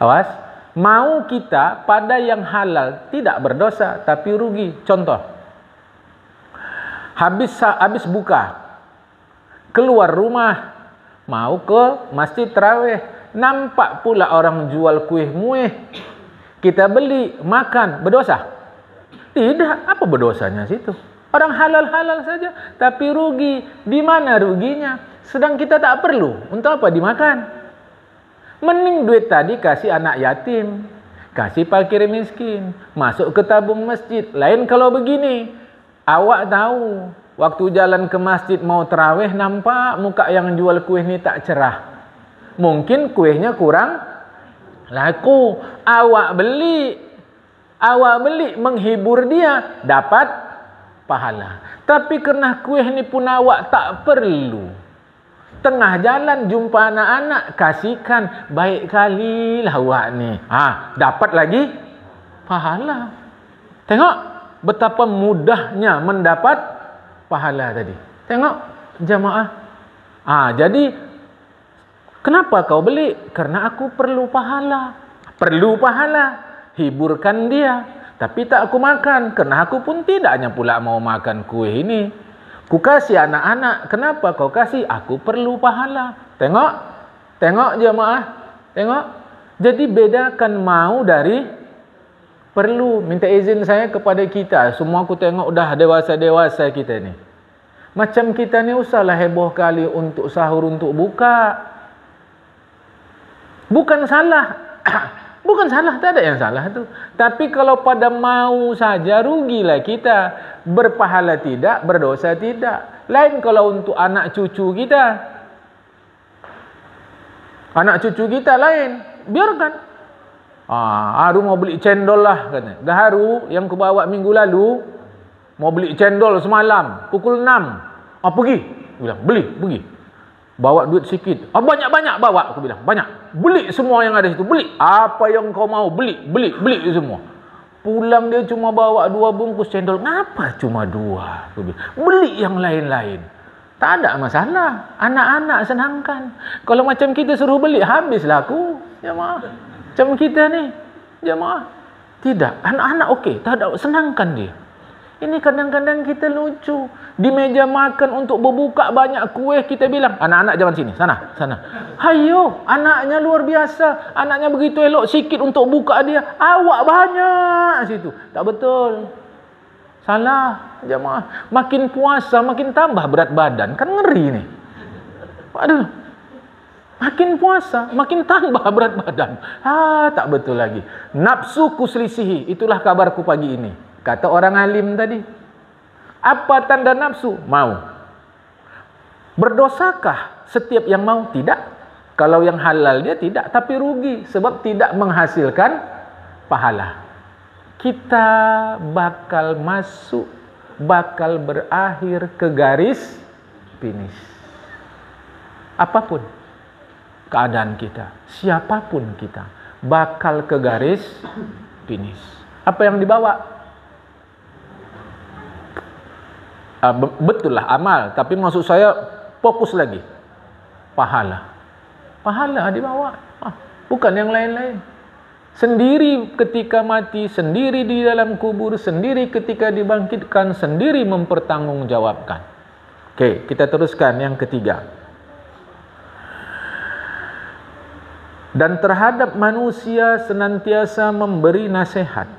Awas, mau kita pada yang halal, tidak berdosa, tapi rugi. Contoh, habis buka, keluar rumah, mau ke masjid tarawih, nampak pula orang jual kuih muih. Kita beli, makan, berdosa? Tidak. Apa berdosanya situ? Orang halal-halal saja, tapi rugi. Di mana ruginya? Sedang kita tak perlu. Untuk apa dimakan? Mending duit tadi kasih anak yatim, kasih fakir miskin, masuk ke tabung masjid. Lain kalau begini, awak tahu, waktu jalan ke masjid mau tarawih, nampak muka yang jual kuih ni tak cerah. Mungkin kuihnya kurang laku. Awak beli menghibur dia, dapat pahala. Tapi kerana kuih ni pun awak tak perlu, tengah jalan jumpa anak-anak, kasihkan, baik kali lah awak ni. Dapat lagi pahala. Tengok betapa mudahnya mendapat pahala tadi. Tengok jamaah. Jadi kenapa kau beli? Karena aku perlu pahala. Perlu pahala. Hiburkan dia. Tapi tak aku makan. Karena aku pun tidaknya pula mau makan kuih ini. Ku kasih anak-anak. Kenapa kau kasih? Aku perlu pahala. Tengok. Tengok jemaah. Tengok. Jadi bedakan mau dari perlu. Minta izin saya kepada kita. Semua aku tengok dah dewasa-dewasa kita ni. Macam kita ni usahlah heboh kali untuk sahur, untuk buka. Bukan salah. Bukan salah, tak ada yang salah tu. Tapi kalau pada mau saja, rugilah kita. Berpahala tidak, berdosa tidak. Lain kalau untuk anak cucu kita. Anak cucu kita lain. Biarkan. Haru mau beli cendol lah katanya. Dah Haru yang ku bawa minggu lalu, mau beli cendol semalam pukul 6. Pergi. Bilang, beli, pergi. Bawa duit sikit. Banyak-banyak bawa, aku bilang. Banyak. Beli semua yang ada situ. Beli. Apa yang kau mau, beli. Beli semua. Pulang dia cuma bawa 2 bungkus cendol. Ngapa cuma 2? Aku bilang, beli yang lain-lain. Tak ada masalah. Anak-anak senangkan. Kalau macam kita suruh beli, habislah aku. Jemaah. Macam kita ni. Jemaah. Tidak. Anak-anak okey. Tak ada. Senangkan dia. Ini kadang-kadang kita lucu. Di meja makan untuk berbuka banyak kuih, kita bilang, anak-anak jangan sini, sana. Hayo, anaknya luar biasa. Anaknya begitu elok, sikit untuk buka dia. Awak banyak situ. Tak betul. Salah, jemaah. Makin puasa, makin tambah berat badan. Kan ngeri ni. Aduh. Makin puasa, makin tambah berat badan. Tak betul lagi. Nafsu kuselisihi. Itulah kabarku pagi ini. Kata orang alim tadi. Apa tanda nafsu? Mau. Berdosakah setiap yang mau? Tidak. Kalau yang halal dia tidak, tapi rugi sebab tidak menghasilkan pahala. Kita bakal masuk, bakal berakhir ke garis finish. Apapun keadaan kita, siapapun kita, bakal ke garis finish. Apa yang dibawa? Betul lah amal, tapi maksud saya fokus lagi pahala. Pahala dibawa, bukan yang lain-lain. Sendiri ketika mati, sendiri di dalam kubur, sendiri ketika dibangkitkan, sendiri mempertanggungjawabkan. Oke, kita teruskan yang ketiga. Dan terhadap manusia senantiasa memberi nasihat.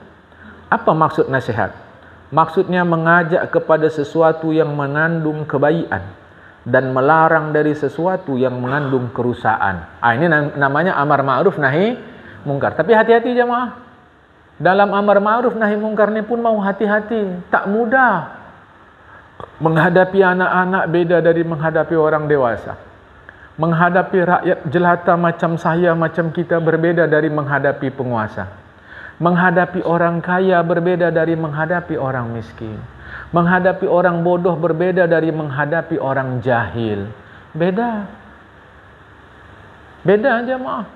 Apa maksud nasihat? Maksudnya mengajak kepada sesuatu yang mengandung kebaikan dan melarang dari sesuatu yang mengandung kerusakan. Ini namanya amar ma'ruf nahi mungkar. Tapi hati-hati jemaah. Dalam amar ma'ruf nahi mungkar ni pun mau hati-hati. Tak mudah. Menghadapi anak-anak beda dari menghadapi orang dewasa. Menghadapi rakyat jelata macam saya, macam kita berbeda dari menghadapi penguasa. Menghadapi orang kaya berbeda dari menghadapi orang miskin. Menghadapi orang bodoh berbeda dari menghadapi orang jahil. Beda. Beda jemaah.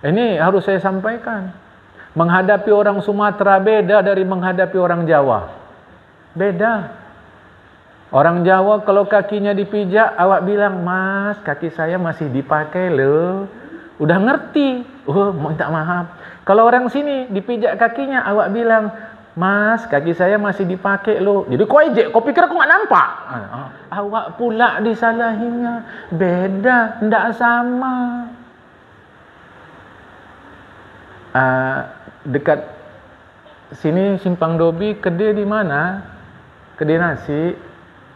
Ini harus saya sampaikan. Menghadapi orang Sumatera beda dari menghadapi orang Jawa. Beda. Orang Jawa kalau kakinya dipijak, awak bilang, "Mas, kaki saya masih dipakai loh." Udah ngerti. Minta maaf. Kalau orang sini dipijak kakinya, awak bilang, "Mas, kaki saya masih dipakai loh." Jadi kau ejek, kau pikir aku nggak nampak. Awak pula disalahinya. Beda, ndak sama. dekat sini Simpang Dobi, kedai di mana? Kedai nasi.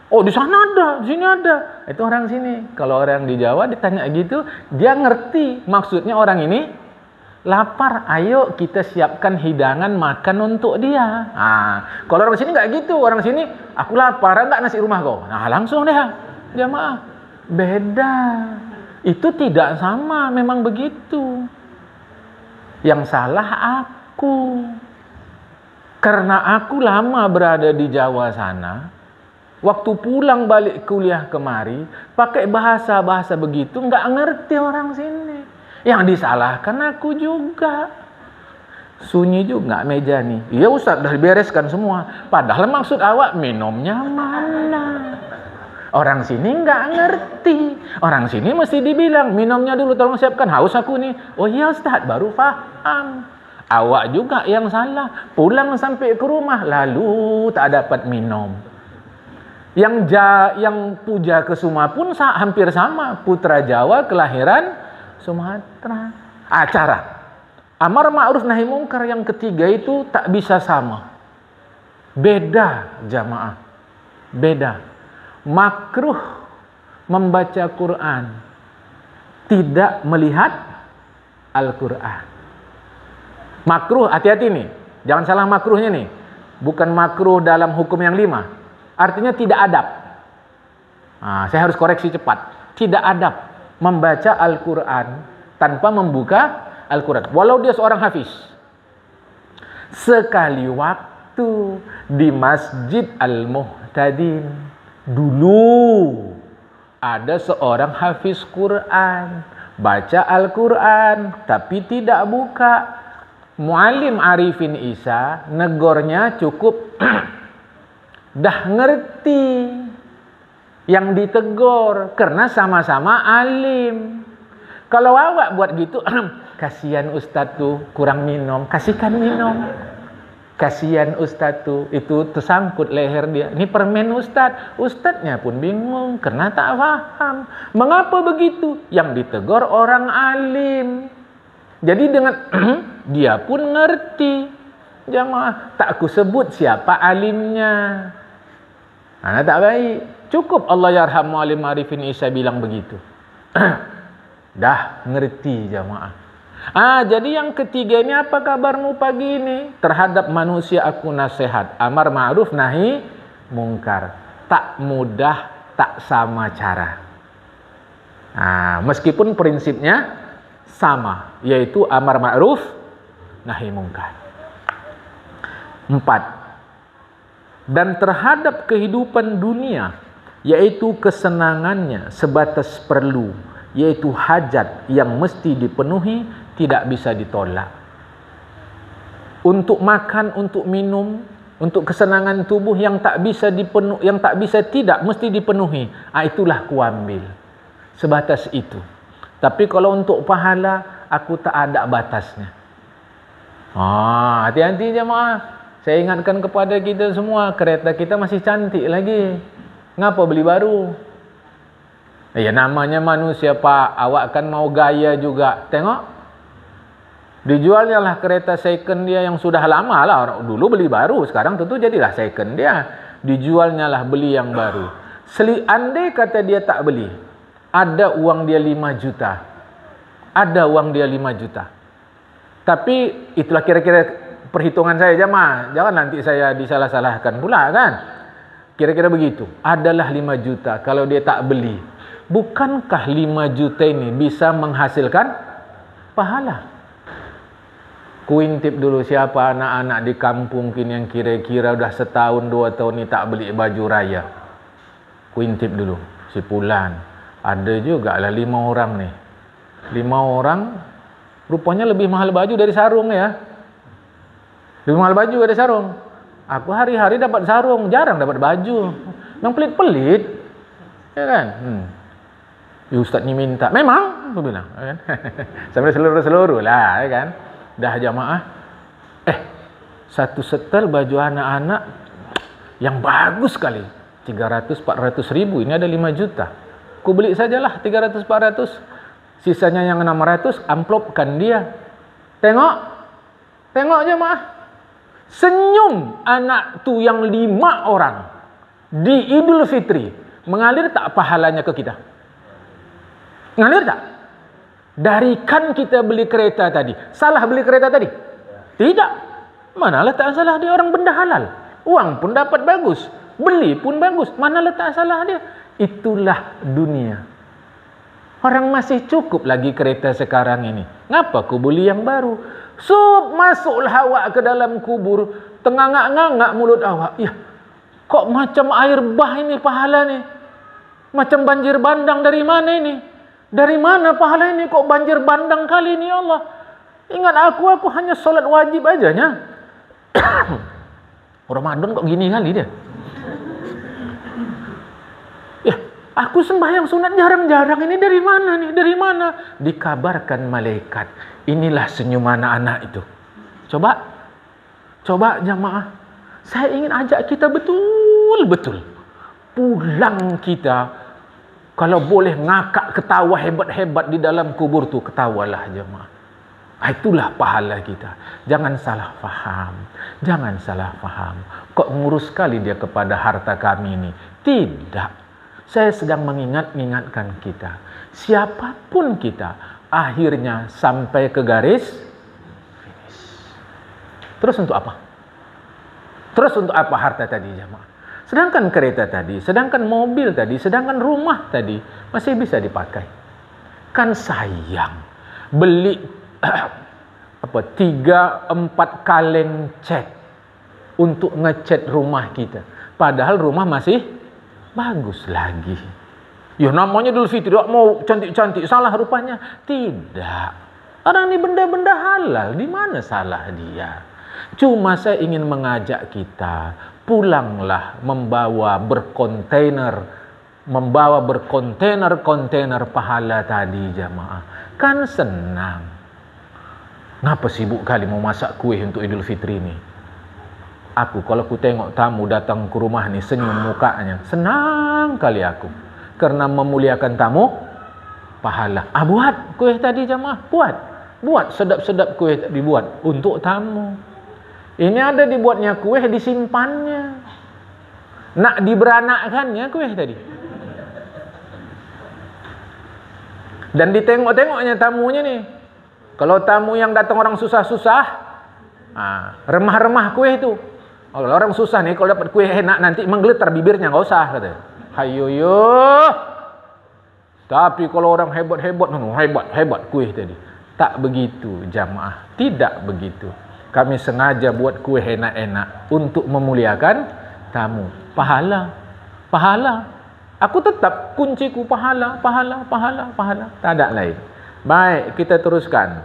Oh, di sana ada, di sini ada. Itu orang sini. Kalau orang di Jawa ditanya gitu, dia ngerti. Maksudnya orang ini lapar, ayo kita siapkan hidangan makan untuk dia. Nah, kalau orang sini nggak gitu. Orang sini, aku lapar, nggak nasi rumah kau. Nah, langsung deh, jamaah. Beda. Itu tidak sama, memang begitu. Yang salah aku. Karena aku lama berada di Jawa sana, waktu pulang balik kuliah kemari, pakai bahasa-bahasa begitu, nggak ngerti orang sini. Yang disalahkan aku juga. Sunyi juga meja nih. Iya Ustaz, udah dibereskan semua. Padahal maksud awak minumnya mana? Orang sini nggak ngerti. Orang sini mesti dibilang, minumnya dulu tolong siapkan, haus aku nih. Oh iya Ustaz, baru paham. Awak juga yang salah. Pulang sampai ke rumah, lalu tak dapat minum. Yang puja ke Suma pun hampir sama. Putra Jawa, kelahiran Sumatera. Acara amar ma'ruf nahi mungkar yang ketiga itu tak bisa sama. Beda jamaah. Beda. Makruh membaca Quran, tidak melihat Al-Quran. Makruh, hati-hati nih. Jangan salah makruhnya nih. Bukan makruh dalam hukum yang 5. Artinya tidak adab. Nah, saya harus koreksi cepat. Tidak adab membaca Al-Quran tanpa membuka Al-Quran. Walau dia seorang hafiz. Sekali waktu di Masjid Al-Muhtadin, dulu ada seorang hafiz Quran, baca Al-Quran tapi tidak buka. Muallim Arifin Isa negornya cukup dah ngerti yang ditegur karena sama-sama alim. Kalau awak buat gitu, kasihan Ustadz tuh kurang minum, kasihkan minum. Kasihan Ustadz tuh itu tersangkut leher dia. Ini permen Ustadz. Ustadznya pun bingung karena tak paham. Mengapa begitu? Yang ditegur orang alim. Jadi dengan dia pun ngerti. Jamaah, tak aku sebut siapa alimnya. Nah, tak baik. Cukup Allah yarham Muallim Arifin Isa bilang begitu. Dah ngerti jamaah. Jadi yang ketiga ini apa kabarmu pagi ini? Terhadap manusia aku nasihat. Amar ma'ruf nahi mungkar. Tak mudah, tak sama cara. Meskipun prinsipnya sama, yaitu amar ma'ruf nahi mungkar. 4. Dan terhadap kehidupan dunia, yaitu kesenangannya sebatas perlu, yaitu hajat yang mesti dipenuhi, tidak bisa ditolak. Untuk makan, untuk minum, untuk kesenangan tubuh yang tak bisa dipenuhi, yang tak bisa tidak mesti dipenuhi, itulah kuambil. Sebatas itu. Tapi kalau untuk pahala, aku tak ada batasnya. Hati-hati jemaah. Saya ingatkan kepada kita semua, kereta kita masih cantik lagi. Ngapa beli baru? Ya namanya manusia Pak, awak kan mau gaya juga. Tengok, dijualnya lah kereta second dia yang sudah lama lah. Dulu beli baru, sekarang tentu jadilah second dia. Dijualnya lah beli yang baru. Andai kata dia tak beli, ada uang dia 5 juta. Ada uang dia 5 juta. Tapi itulah kira-kira perhitungan saya jemaah. Jangan nanti saya disalah-salahkan pula kan. Kira-kira begitu. Adalah 5 juta kalau dia tak beli. Bukankah 5 juta ini bisa menghasilkan pahala? Kuintip dulu siapa anak-anak di kampung kini yang kira-kira udah setahun 2 tahun ni tak beli baju raya. Kuintip dulu. Si Pulan. Ada juga lah 5 orang nih. 5 orang rupanya lebih mahal baju dari sarung ya. Lebih mahal baju dari sarung. Aku hari-hari dapat sarung, jarang dapat baju. Memang pelit-pelit. Ya kan? Ya Ustaz ni minta. Memang, aku bilang. Ya kan? Sampai seluruh-seluruh lah. Ya kan? Dah jamaah. Satu setel baju anak-anak yang bagus sekali. 300-400 ribu. Ini ada 5 juta. Ku beli sajalah 300-400. Sisanya yang 600 amplopkan dia. Tengok. Tengok jemaah. Senyum anak tu yang 5 orang di Idul Fitri, mengalir tak pahalanya ke kita? Mengalir tak? Dari kan kita beli kereta tadi. Salah beli kereta tadi? Tidak. Mana letak salah dia? Orang benda halal. Uang pun dapat bagus. Beli pun bagus. Mana letak salah dia? Itulah dunia. Orang masih cukup lagi kereta sekarang ini. Ngapa ku beli yang baru? Masuklah awak ke dalam kubur. Tengangak-ngangak mulut awak. Ya, kok macam air bah ini pahala ni? Macam banjir bandang dari mana ini? Dari mana pahala ini? Kok banjir bandang kali ini ya Allah? Ingat aku hanya solat wajib ajanya. Ramadan kok gini kali dia? Ya, aku sembahyang sunat jarang-jarang, ini dari mana nih? Dari mana? Dikabarkan malaikat. Inilah senyum anak-anak itu. Coba jamaah. Saya ingin ajak kita betul-betul pulang kita. Kalau boleh ngakak ketawa hebat-hebat di dalam kubur tu, ketawalah jemaah. Itulah pahala kita. Jangan salah faham. Jangan salah faham. Kok ngurus sekali dia kepada harta kami ini? Tidak. Saya sedang mengingatkan kita. Siapapun kita, akhirnya sampai ke garis finish. Terus untuk apa? Terus untuk apa harta tadi jemaah? Sedangkan kereta tadi, sedangkan mobil tadi, sedangkan rumah tadi masih bisa dipakai. Kan sayang beli 3-4 kaleng cat untuk ngecat rumah kita. Padahal rumah masih bagus lagi. Ya namanya Idul Fitri, mau cantik-cantik, salah rupanya? Tidak. Orang ini benda-benda halal, di mana salah dia? Cuma saya ingin mengajak kita, pulanglah membawa berkontainer pahala tadi jamaah. Kan senang. Ngapa sibuk kali mau masak kue untuk Idul Fitri ini? Aku kalau ku tengok tamu datang ke rumah ni senyum mukanya, senang kali aku. Karena memuliakan tamu, pahala. Buat kue tadi jamaah, buat sedap-sedap kue dibuat untuk tamu. Ini ada dibuatnya kue, disimpannya. Nak diberanakkannya kue tadi. Dan ditengok-tengoknya tamunya nih. Kalau tamu yang datang orang susah-susah, remah-remah kue itu. Kalau orang susah nih, kalau dapat kue enak nanti menggeletar bibirnya, nggak usah kata. Hayo. Tapi kalau orang hebat-hebat, hebat kue tadi. Tak begitu jamaah, tidak begitu. Kami sengaja buat kue enak-enak untuk memuliakan tamu. Pahala. Aku tetap kunciku pahala. Tak ada lain. Baik, kita teruskan.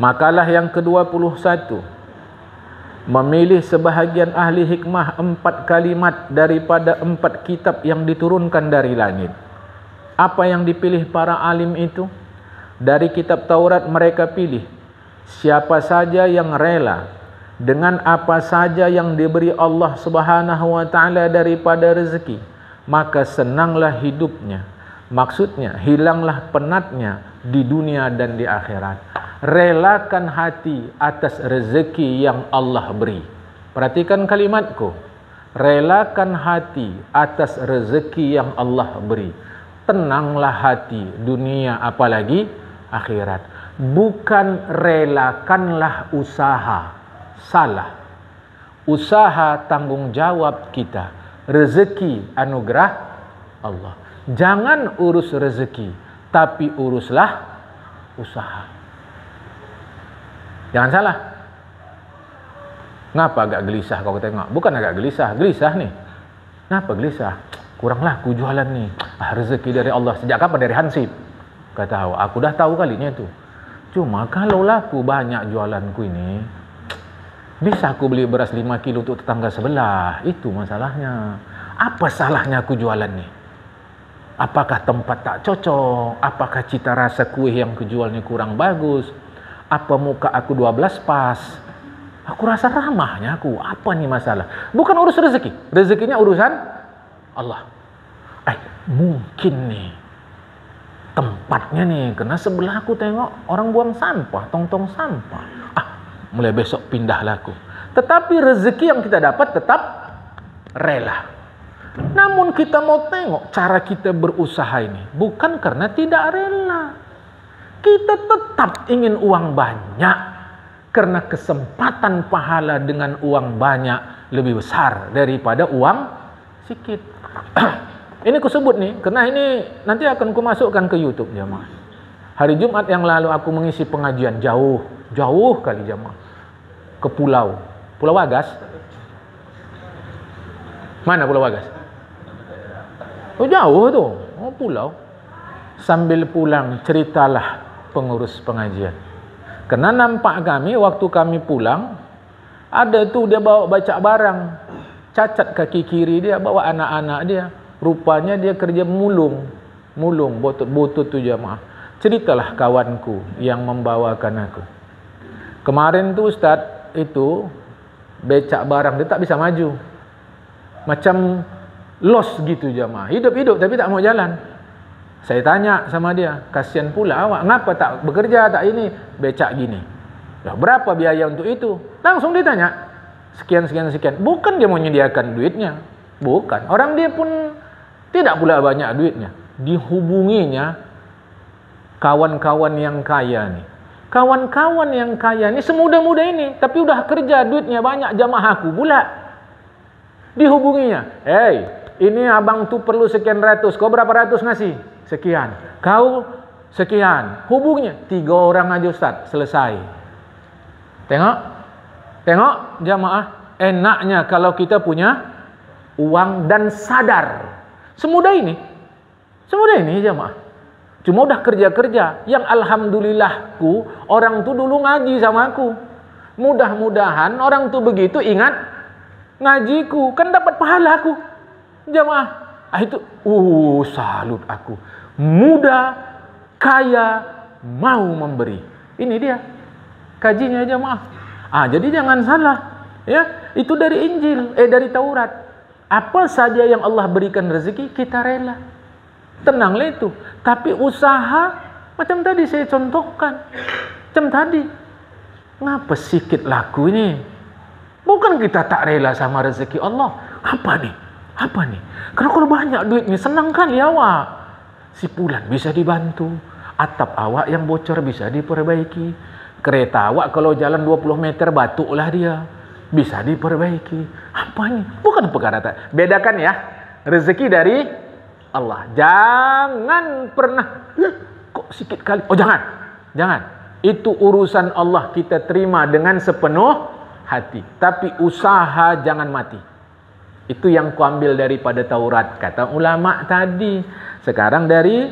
Makalah yang ke-21. Memilih sebahagian ahli hikmah 4 kalimat daripada 4 kitab yang diturunkan dari langit. Apa yang dipilih para alim itu? Dari kitab Taurat mereka pilih siapa saja yang rela dengan apa saja yang diberi Allah Subhanahu wa taala daripada rezeki, maka senanglah hidupnya. Maksudnya, hilanglah penatnya di dunia dan di akhirat. Relakan hati atas rezeki yang Allah beri. Perhatikan kalimatku. Relakan hati atas rezeki yang Allah beri. Tenanglah hati dunia apalagi akhirat. Bukan relakanlah usaha. Salah. Usaha tanggung jawab kita. Rezeki anugerah Allah. Jangan urus rezeki, tapi uruslah usaha. Jangan salah. Ngapa agak gelisah kau tengok? Bukan agak gelisah nih. Ngapa gelisah? Kurang laku jualan nih. Rezeki dari Allah. Sejak kapan? Dari Hansip. Kata aku dah tahu kalinya itu. Cuma kalau laku banyak jualanku ini, bisa aku beli beras 5 kilo untuk tetangga sebelah. Itu masalahnya. Apa salahnya aku jualan nih? Apakah tempat tak cocok? Apakah cita rasa kue yang kujualnya kurang bagus? Apa muka aku 12 pas? Aku rasa ramahnya aku. Apa nih masalah? Bukan urus rezeki. Rezekinya urusan Allah. Mungkin nih tempatnya nih, karena sebelah aku tengok orang buang sampah, tong-tong sampah. mulai besok pindah laku. Tetapi rezeki yang kita dapat tetap rela. Namun kita mau tengok cara kita berusaha ini, bukan karena tidak rela. Kita tetap ingin uang banyak, karena kesempatan pahala dengan uang banyak lebih besar daripada uang sikit. Ini ku sebut nih, karena ini nanti akan ku masukkan ke YouTube jamaah. Hari Jumat yang lalu aku mengisi pengajian jauh kali jamaah, ke Pulau Wagas. Mana Pulau Wagas? Oh jauh tu, oh pulau. Sambil pulang ceritalah pengurus pengajian. Karena nampak kami waktu kami pulang, ada tu dia bawa baca barang, cacat kaki kiri dia, bawa anak-anak dia. Rupanya dia kerja mulung, botut tu jamaah. Ceritalah kawanku yang membawakan aku. Kemarin tu Ustaz itu becak barang dia tak bisa maju, macam los gitu jamaah. Hidup tapi tak mau jalan. Saya tanya sama dia, kasihan pula awak, ngapa tak bekerja, tak ini, becak gini. Ya, berapa biaya untuk itu? Langsung ditanya, sekian. Bukan dia mau menyediakan duitnya, bukan. Orang dia pun tidak pula banyak duitnya. Dihubunginya kawan-kawan yang kaya nih. Kawan-kawan yang kaya ini semudah-mudah ini, tapi udah kerja, duitnya banyak, jamaah aku pula. Dihubunginya, ini abang tu perlu sekian ratus, kau berapa ratus ngasih? Sekian. Kau sekian. Hubungnya 3 orang aja Ustaz, selesai. Tengok jamaah, enaknya kalau kita punya uang dan sadar. Semudah ini jamaah. Cuma udah kerja-kerja. Yang alhamdulillahku, orang tu dulu ngaji sama aku. Mudah-mudahan orang tu begitu ingat ngajiku, kan dapat pahala aku. Jamaah, itu salut aku. Muda, kaya, mau memberi. Ini dia kajinya jamaah. Jadi jangan salah, ya. Itu dari Injil, dari Taurat. Apa saja yang Allah berikan rezeki, kita rela. Tenanglah itu. Tapi usaha, macam tadi saya contohkan. Macam tadi. Ngapa sikit laku ini? Bukan kita tak rela sama rezeki Allah. Apa nih? Karena kalau banyak duitnya, senang kali awak. Si Pulan bisa dibantu. Atap awak yang bocor bisa diperbaiki. Kereta awak kalau jalan 20 meter batuklah dia. Bisa diperbaiki. Apa nih? Bukan perkara tak. Bedakan ya. Rezeki dari Allah. Jangan pernah kok sikit kali. Jangan. Itu urusan Allah, kita terima dengan sepenuh hati. Tapi usaha jangan mati. Itu yang kuambil daripada Taurat, kata ulama tadi. Sekarang dari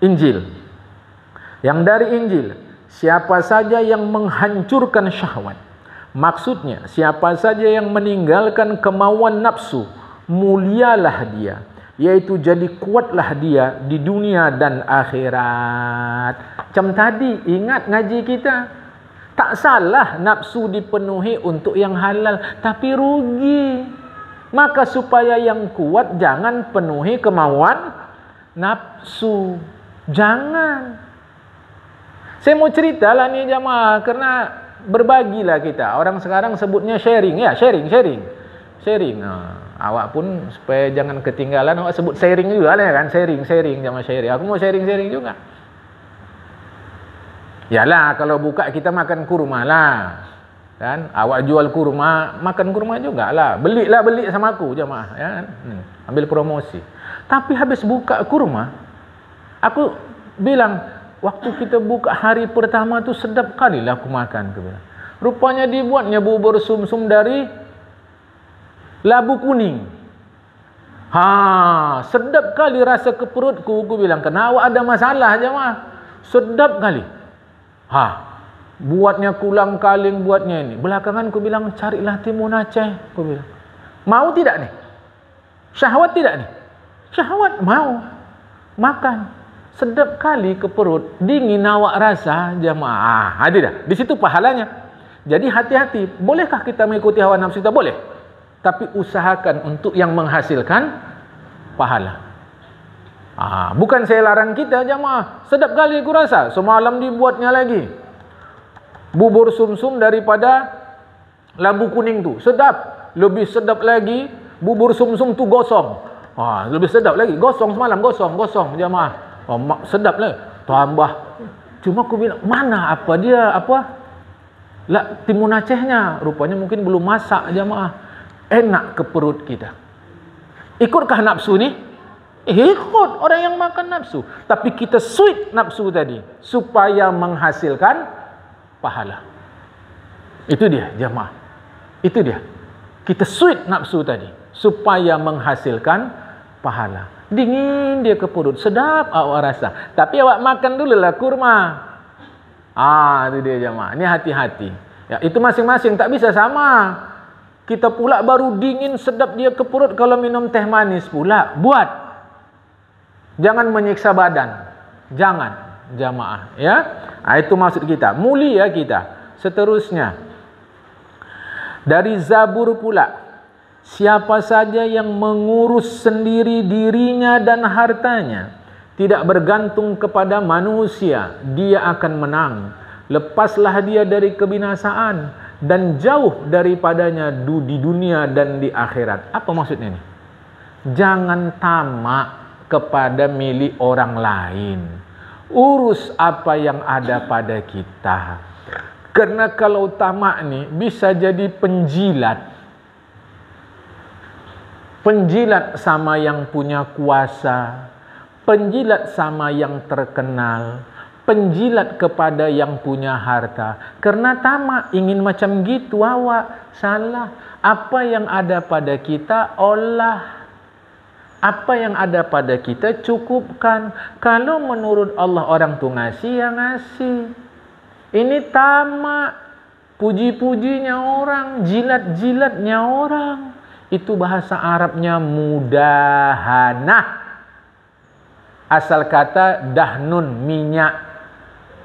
Injil. Yang dari Injil, siapa saja yang menghancurkan syahwat, maksudnya siapa saja yang meninggalkan kemauan nafsu, mulialah dia, yaitu jadi kuatlah dia di dunia dan akhirat. Macam tadi, ingat ngaji kita. Tak salah nafsu dipenuhi untuk yang halal, tapi rugi. Maka supaya yang kuat, jangan penuhi kemauan nafsu. Jangan. Saya mau cerita lah nih jamaah, karena berbagilah kita. Orang sekarang sebutnya sharing, ya, sharing. Awak pun supaya jangan ketinggalan, awak sebut sharing juga lah kan, sharing jamaah sharing. Aku mau sharing juga. Yalah, kalau buka kita makan kurma lah. Kan? Awak jual kurma, makan kurma juga lah. Beli sama aku jemaah, ya kan? Ambil promosi. Tapi habis buka kurma, aku bilang, waktu kita buka hari pertama tu sedap kali lah aku makan. Rupanya dibuatnya bubur sumsum dari labu kuning. Sedap kali rasa ke perutku. Aku bilang, kena awak ada masalah jemaah. Sedap kali. Buatnya kulang kaling, buatnya ini. Belakangan aku bilang, carilah timun Aceh. Aku bilang, mau tidak nih? Syahwat tidak nih? Syahwat, mau. Makan. Sedap kali ke perut. Dingin awak rasa jamaah. Ada dah. Di situ pahalanya. Jadi hati-hati. Bolehkah kita mengikuti hawa nafsu kita? Boleh. Tapi usahakan untuk yang menghasilkan pahala. Bukan saya larang kita jamaah. Sedap kali aku rasa. Semalam dibuatnya lagi. Bubur sumsum daripada lambu kuning tu. Sedap. Lebih sedap lagi bubur sumsum tu gosong. Lebih sedap lagi. Gosong semalam, gosong jemaah. Sedap lah. Tambah. Cuma aku bilang, mana apa dia, timun Acehnya. Rupanya mungkin belum masak jemaah. Enak ke perut kita. Ikutkah nafsu ni? Ikut orang yang makan nafsu. Tapi kita sweet nafsu tadi supaya menghasilkan pahala. Itu dia jemaah. Itu dia. Kita sweet nafsu tadi supaya menghasilkan pahala. Dingin dia ke perut, sedap awak rasa. Tapi awak makan dulu lah kurma. Itu dia jemaah. Ini hati-hati. Ya, itu masing-masing tak bisa sama. Kita pula baru dingin sedap dia ke perut kalau minum teh manis pula. Buat. Jangan menyiksa badan. Jangan jemaah, ya. Itu maksud kita. Mulia kita. Seterusnya dari Zabur pula, siapa saja yang mengurus sendiri dirinya dan hartanya, tidak bergantung kepada manusia, dia akan menang. Lepaslah dia dari kebinasaan dan jauh daripadanya di dunia dan di akhirat. Apa maksudnya ini? Jangan tamak kepada milik orang lain. Urus apa yang ada pada kita. Karena kalau tamak ni bisa jadi penjilat. Penjilat sama yang punya kuasa. Penjilat sama yang terkenal. Penjilat kepada yang punya harta. Karena tamak ingin macam gitu awak. Salah. Apa yang ada pada kita olah. Apa yang ada pada kita cukupkan. Kalau menurut Allah orang tu ngasih, ya ngasih. Ini tamak, puji-pujinya orang, jilat-jilatnya orang. Itu bahasa Arabnya mudahanah. Asal kata dahnun, minyak.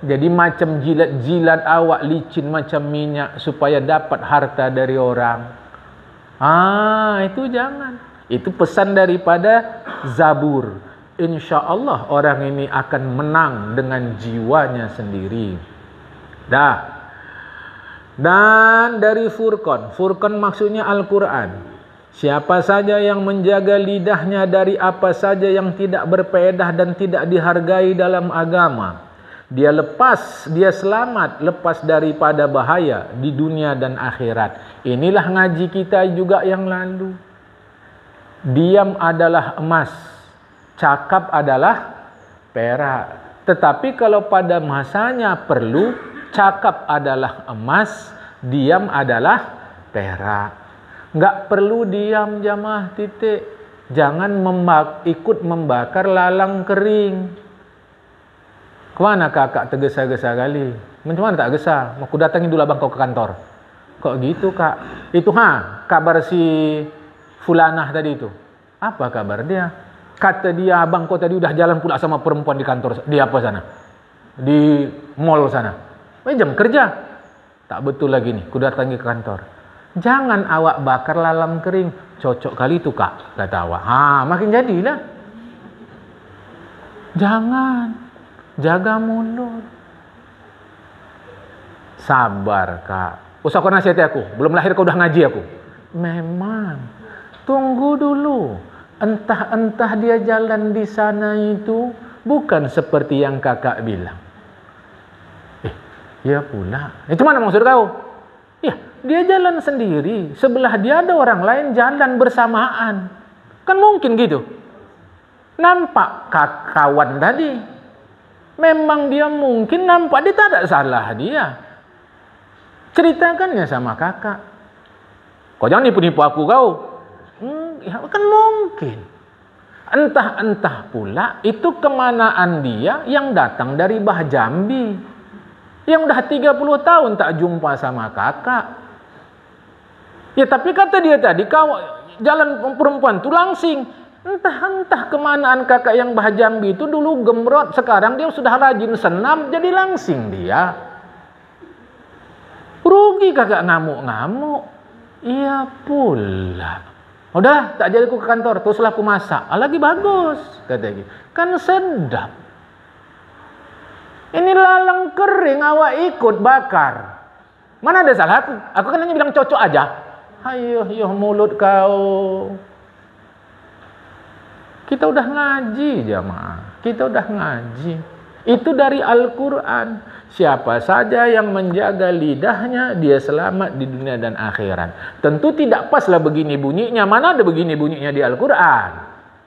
Jadi macam jilat-jilat awak licin macam minyak supaya dapat harta dari orang. Itu jangan. Itu pesan daripada Zabur. Insya Allah orang ini akan menang dengan jiwanya sendiri. Dan dari Furqan. Furqan maksudnya Al-Quran. Siapa saja yang menjaga lidahnya dari apa saja yang tidak berfaedah dan tidak dihargai dalam agama, dia selamat lepas daripada bahaya di dunia dan akhirat. Inilah ngaji kita juga yang lalu. Diam adalah emas, cakap adalah perak. Tetapi kalau pada masanya perlu, cakap adalah emas, diam adalah perak. Enggak perlu diam jamaah, titik. Jangan ikut membakar lalang kering. Kemana kakak tergesa-gesa kali? Macam mana tak gesa? Aku datangin dulu abang kau ke kantor. Kok gitu kak? Itu kabar si Fulanah tadi itu. Apa kabar dia? Kata dia abang kau tadi udah jalan pula sama perempuan di kantor. Di apa sana? Di mall sana. Jam kerja. Tak betul lagi nih, ku datangi ke kantor. Jangan awak bakar lalang kering. Cocok kali itu kak, kata awak. Makin jadilah. Jangan. Jaga mulut. Sabar kak. Usah kau nasihati aku. Belum lahir kau udah ngaji aku. Memang. Tunggu dulu. Entah dia jalan di sana itu bukan seperti yang kakak bilang. Ya pula. Itu mana maksud kau? Ya, dia jalan sendiri. Sebelah dia ada orang lain jalan bersamaan. Kan mungkin gitu. Nampak kawan tadi. Memang dia mungkin nampak dia tak ada salah dia. Ceritakannya sama kakak. Kau jangan nipu-nipu aku kau. Ya kan mungkin. Entah pula itu kemanaan dia yang datang dari Bah Jambi. Yang dah 30 tahun tak jumpa sama kakak. Ya tapi kata dia tadi, kau jalan perempuan tu langsing. Entah kemanaan kakak yang Bah Jambi itu dulu gemrot. Sekarang dia sudah rajin senam jadi langsing dia. Rugi kakak ngamuk-ngamuk. Iya pula. Udah tak jadi aku ke kantor, teruslah aku masak. Lagi bagus kata dia. Kan sedap. Ini lalang kering awak ikut bakar. Mana ada salah aku? Aku kan hanya bilang cocok aja. Ayo, mulut kau. Kita udah ngaji jamaah. Kita udah ngaji. Itu dari Al-Quran. Siapa saja yang menjaga lidahnya, dia selamat di dunia dan akhirat. Tentu tidak paslah begini bunyinya. Mana ada begini bunyinya di Al-Quran?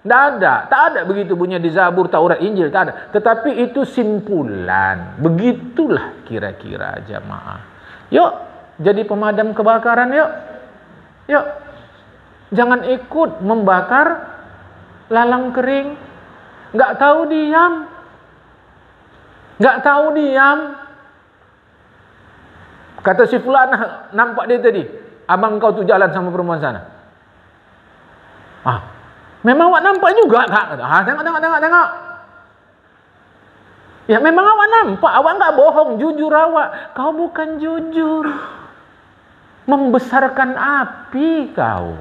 Tidak ada. Tak ada begitu bunyinya di Zabur, Taurat, Injil. Tak ada. Tetapi itu simpulan. Begitulah kira-kira jamaah. Yuk, jadi pemadam kebakaran yuk. Yuk. Jangan ikut membakar lalang kering. Nggak tahu diam. Nggak tahu diam. Kata si fulan, nampak dia tadi, abang kau tu jalan sama perempuan sana. Memang awak nampak juga kak? Tengok. Ya memang awak nampak, awak nggak bohong, jujur awak. Kau bukan jujur. Membesarkan api kau.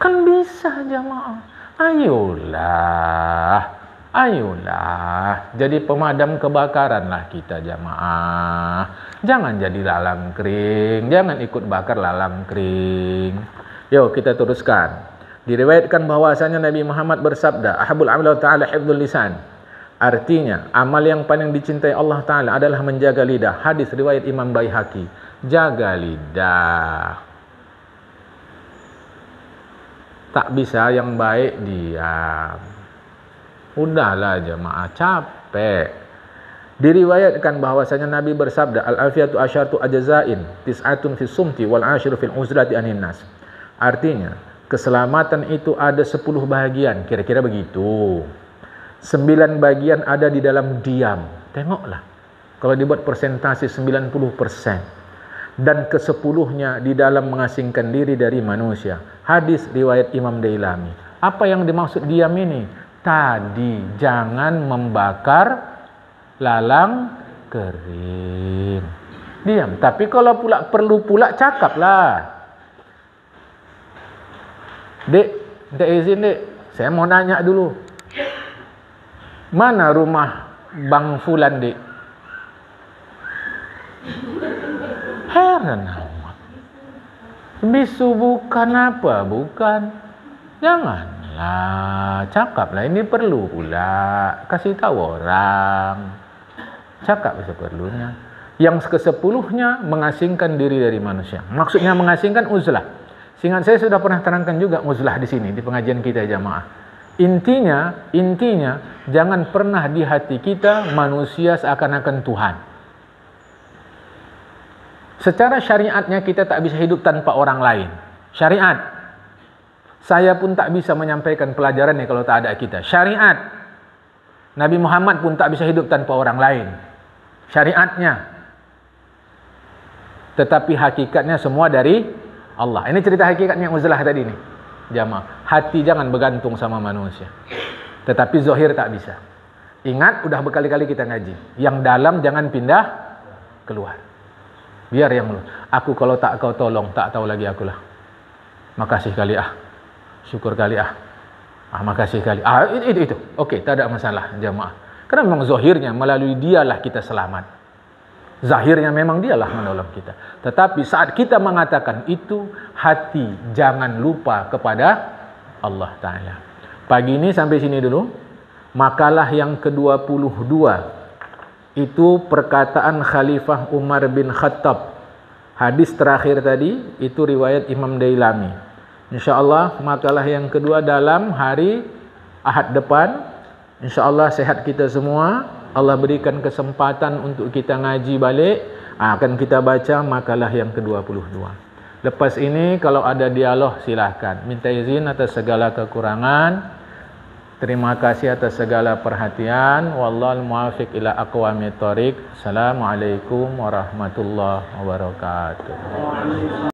Kan bisa jamaah. Ayolah, jadi pemadam kebakaran lah kita jamaah. Jangan jadi lalang kering, jangan ikut bakar lalang kering. Yuk kita teruskan. Diriwayatkan bahwasanya Nabi Muhammad bersabda, ahabul amal ta'ala hifdzul lisan. Artinya, amal yang paling dicintai Allah Ta'ala adalah menjaga lidah. Hadis riwayat Imam Baihaqi. Jaga lidah. Tak bisa yang baik diam. Udahlah jemaah, capek. Diriwayatkan bahwasanya Nabi bersabda, al-afiyatu asyaratu ajzain, tis'atun fis sumti wal ashiru fil uzlati anin nas. Artinya, keselamatan itu ada 10 bahagian, kira-kira begitu. 9 bagian ada di dalam diam. Tengoklah, kalau dibuat persentase 90%. Dan ke-10-nya di dalam mengasingkan diri dari manusia. Hadis riwayat Imam Dailami. Apa yang dimaksud diam ini? Tadi jangan membakar lalang kering. Diam. Tapi kalau pula perlu pula cakaplah. Dek, minta izin dek. Saya mau nanya dulu. Mana rumah Bang Fulan dek? Heran amat. Bisu bukan apa? Bukan. Janganlah. Cakaplah. Ini perlu pula. Kasih tahu orang. Cakap seperlunya. Yang ke-10-nya mengasingkan diri dari manusia. Maksudnya mengasingkan uzlah. Seingat saya sudah pernah terangkan juga uzlah di sini di pengajian kita jamaah. Intinya jangan pernah di hati kita manusia seakan-akan Tuhan. Secara syariatnya kita tak bisa hidup tanpa orang lain. Syariat. Saya pun tak bisa menyampaikan pelajarannya kalau tak ada kita. Syariat. Nabi Muhammad pun tak bisa hidup tanpa orang lain. Syariatnya. Tetapi hakikatnya semua dari Allah. Ini cerita hakikatnya uzlah tadi nih. Jamaah. Hati jangan bergantung sama manusia. Tetapi zahir tak bisa. Ingat, udah berkali-kali kita ngaji. Yang dalam jangan pindah keluar. Biar yang aku kalau tak kau tolong, tak tahu lagi akulah. Makasih kali syukur kali makasih kali itu. Okey, tak ada masalah jamaah. Karena memang zahirnya melalui dialah kita selamat. Zahirnya memang dialah menolong kita. Tetapi saat kita mengatakan itu, hati jangan lupa kepada Allah Ta'ala. Pagi ini sampai sini dulu. Makalah yang ke-22 itu perkataan Khalifah Umar bin Khattab. Hadis terakhir tadi itu riwayat Imam Dailami. InsyaAllah makalah yang kedua dalam hari Ahad depan. InsyaAllah sehat kita semua. Allah berikan kesempatan untuk kita ngaji balik. Akan kita baca makalah yang ke-22. Lepas ini kalau ada dialog silahkan. Minta izin atas segala kekurangan. Terima kasih atas segala perhatian. Wallahul muwaffiq ila aqwamit thoriq. Assalamualaikum warahmatullahi wabarakatuh.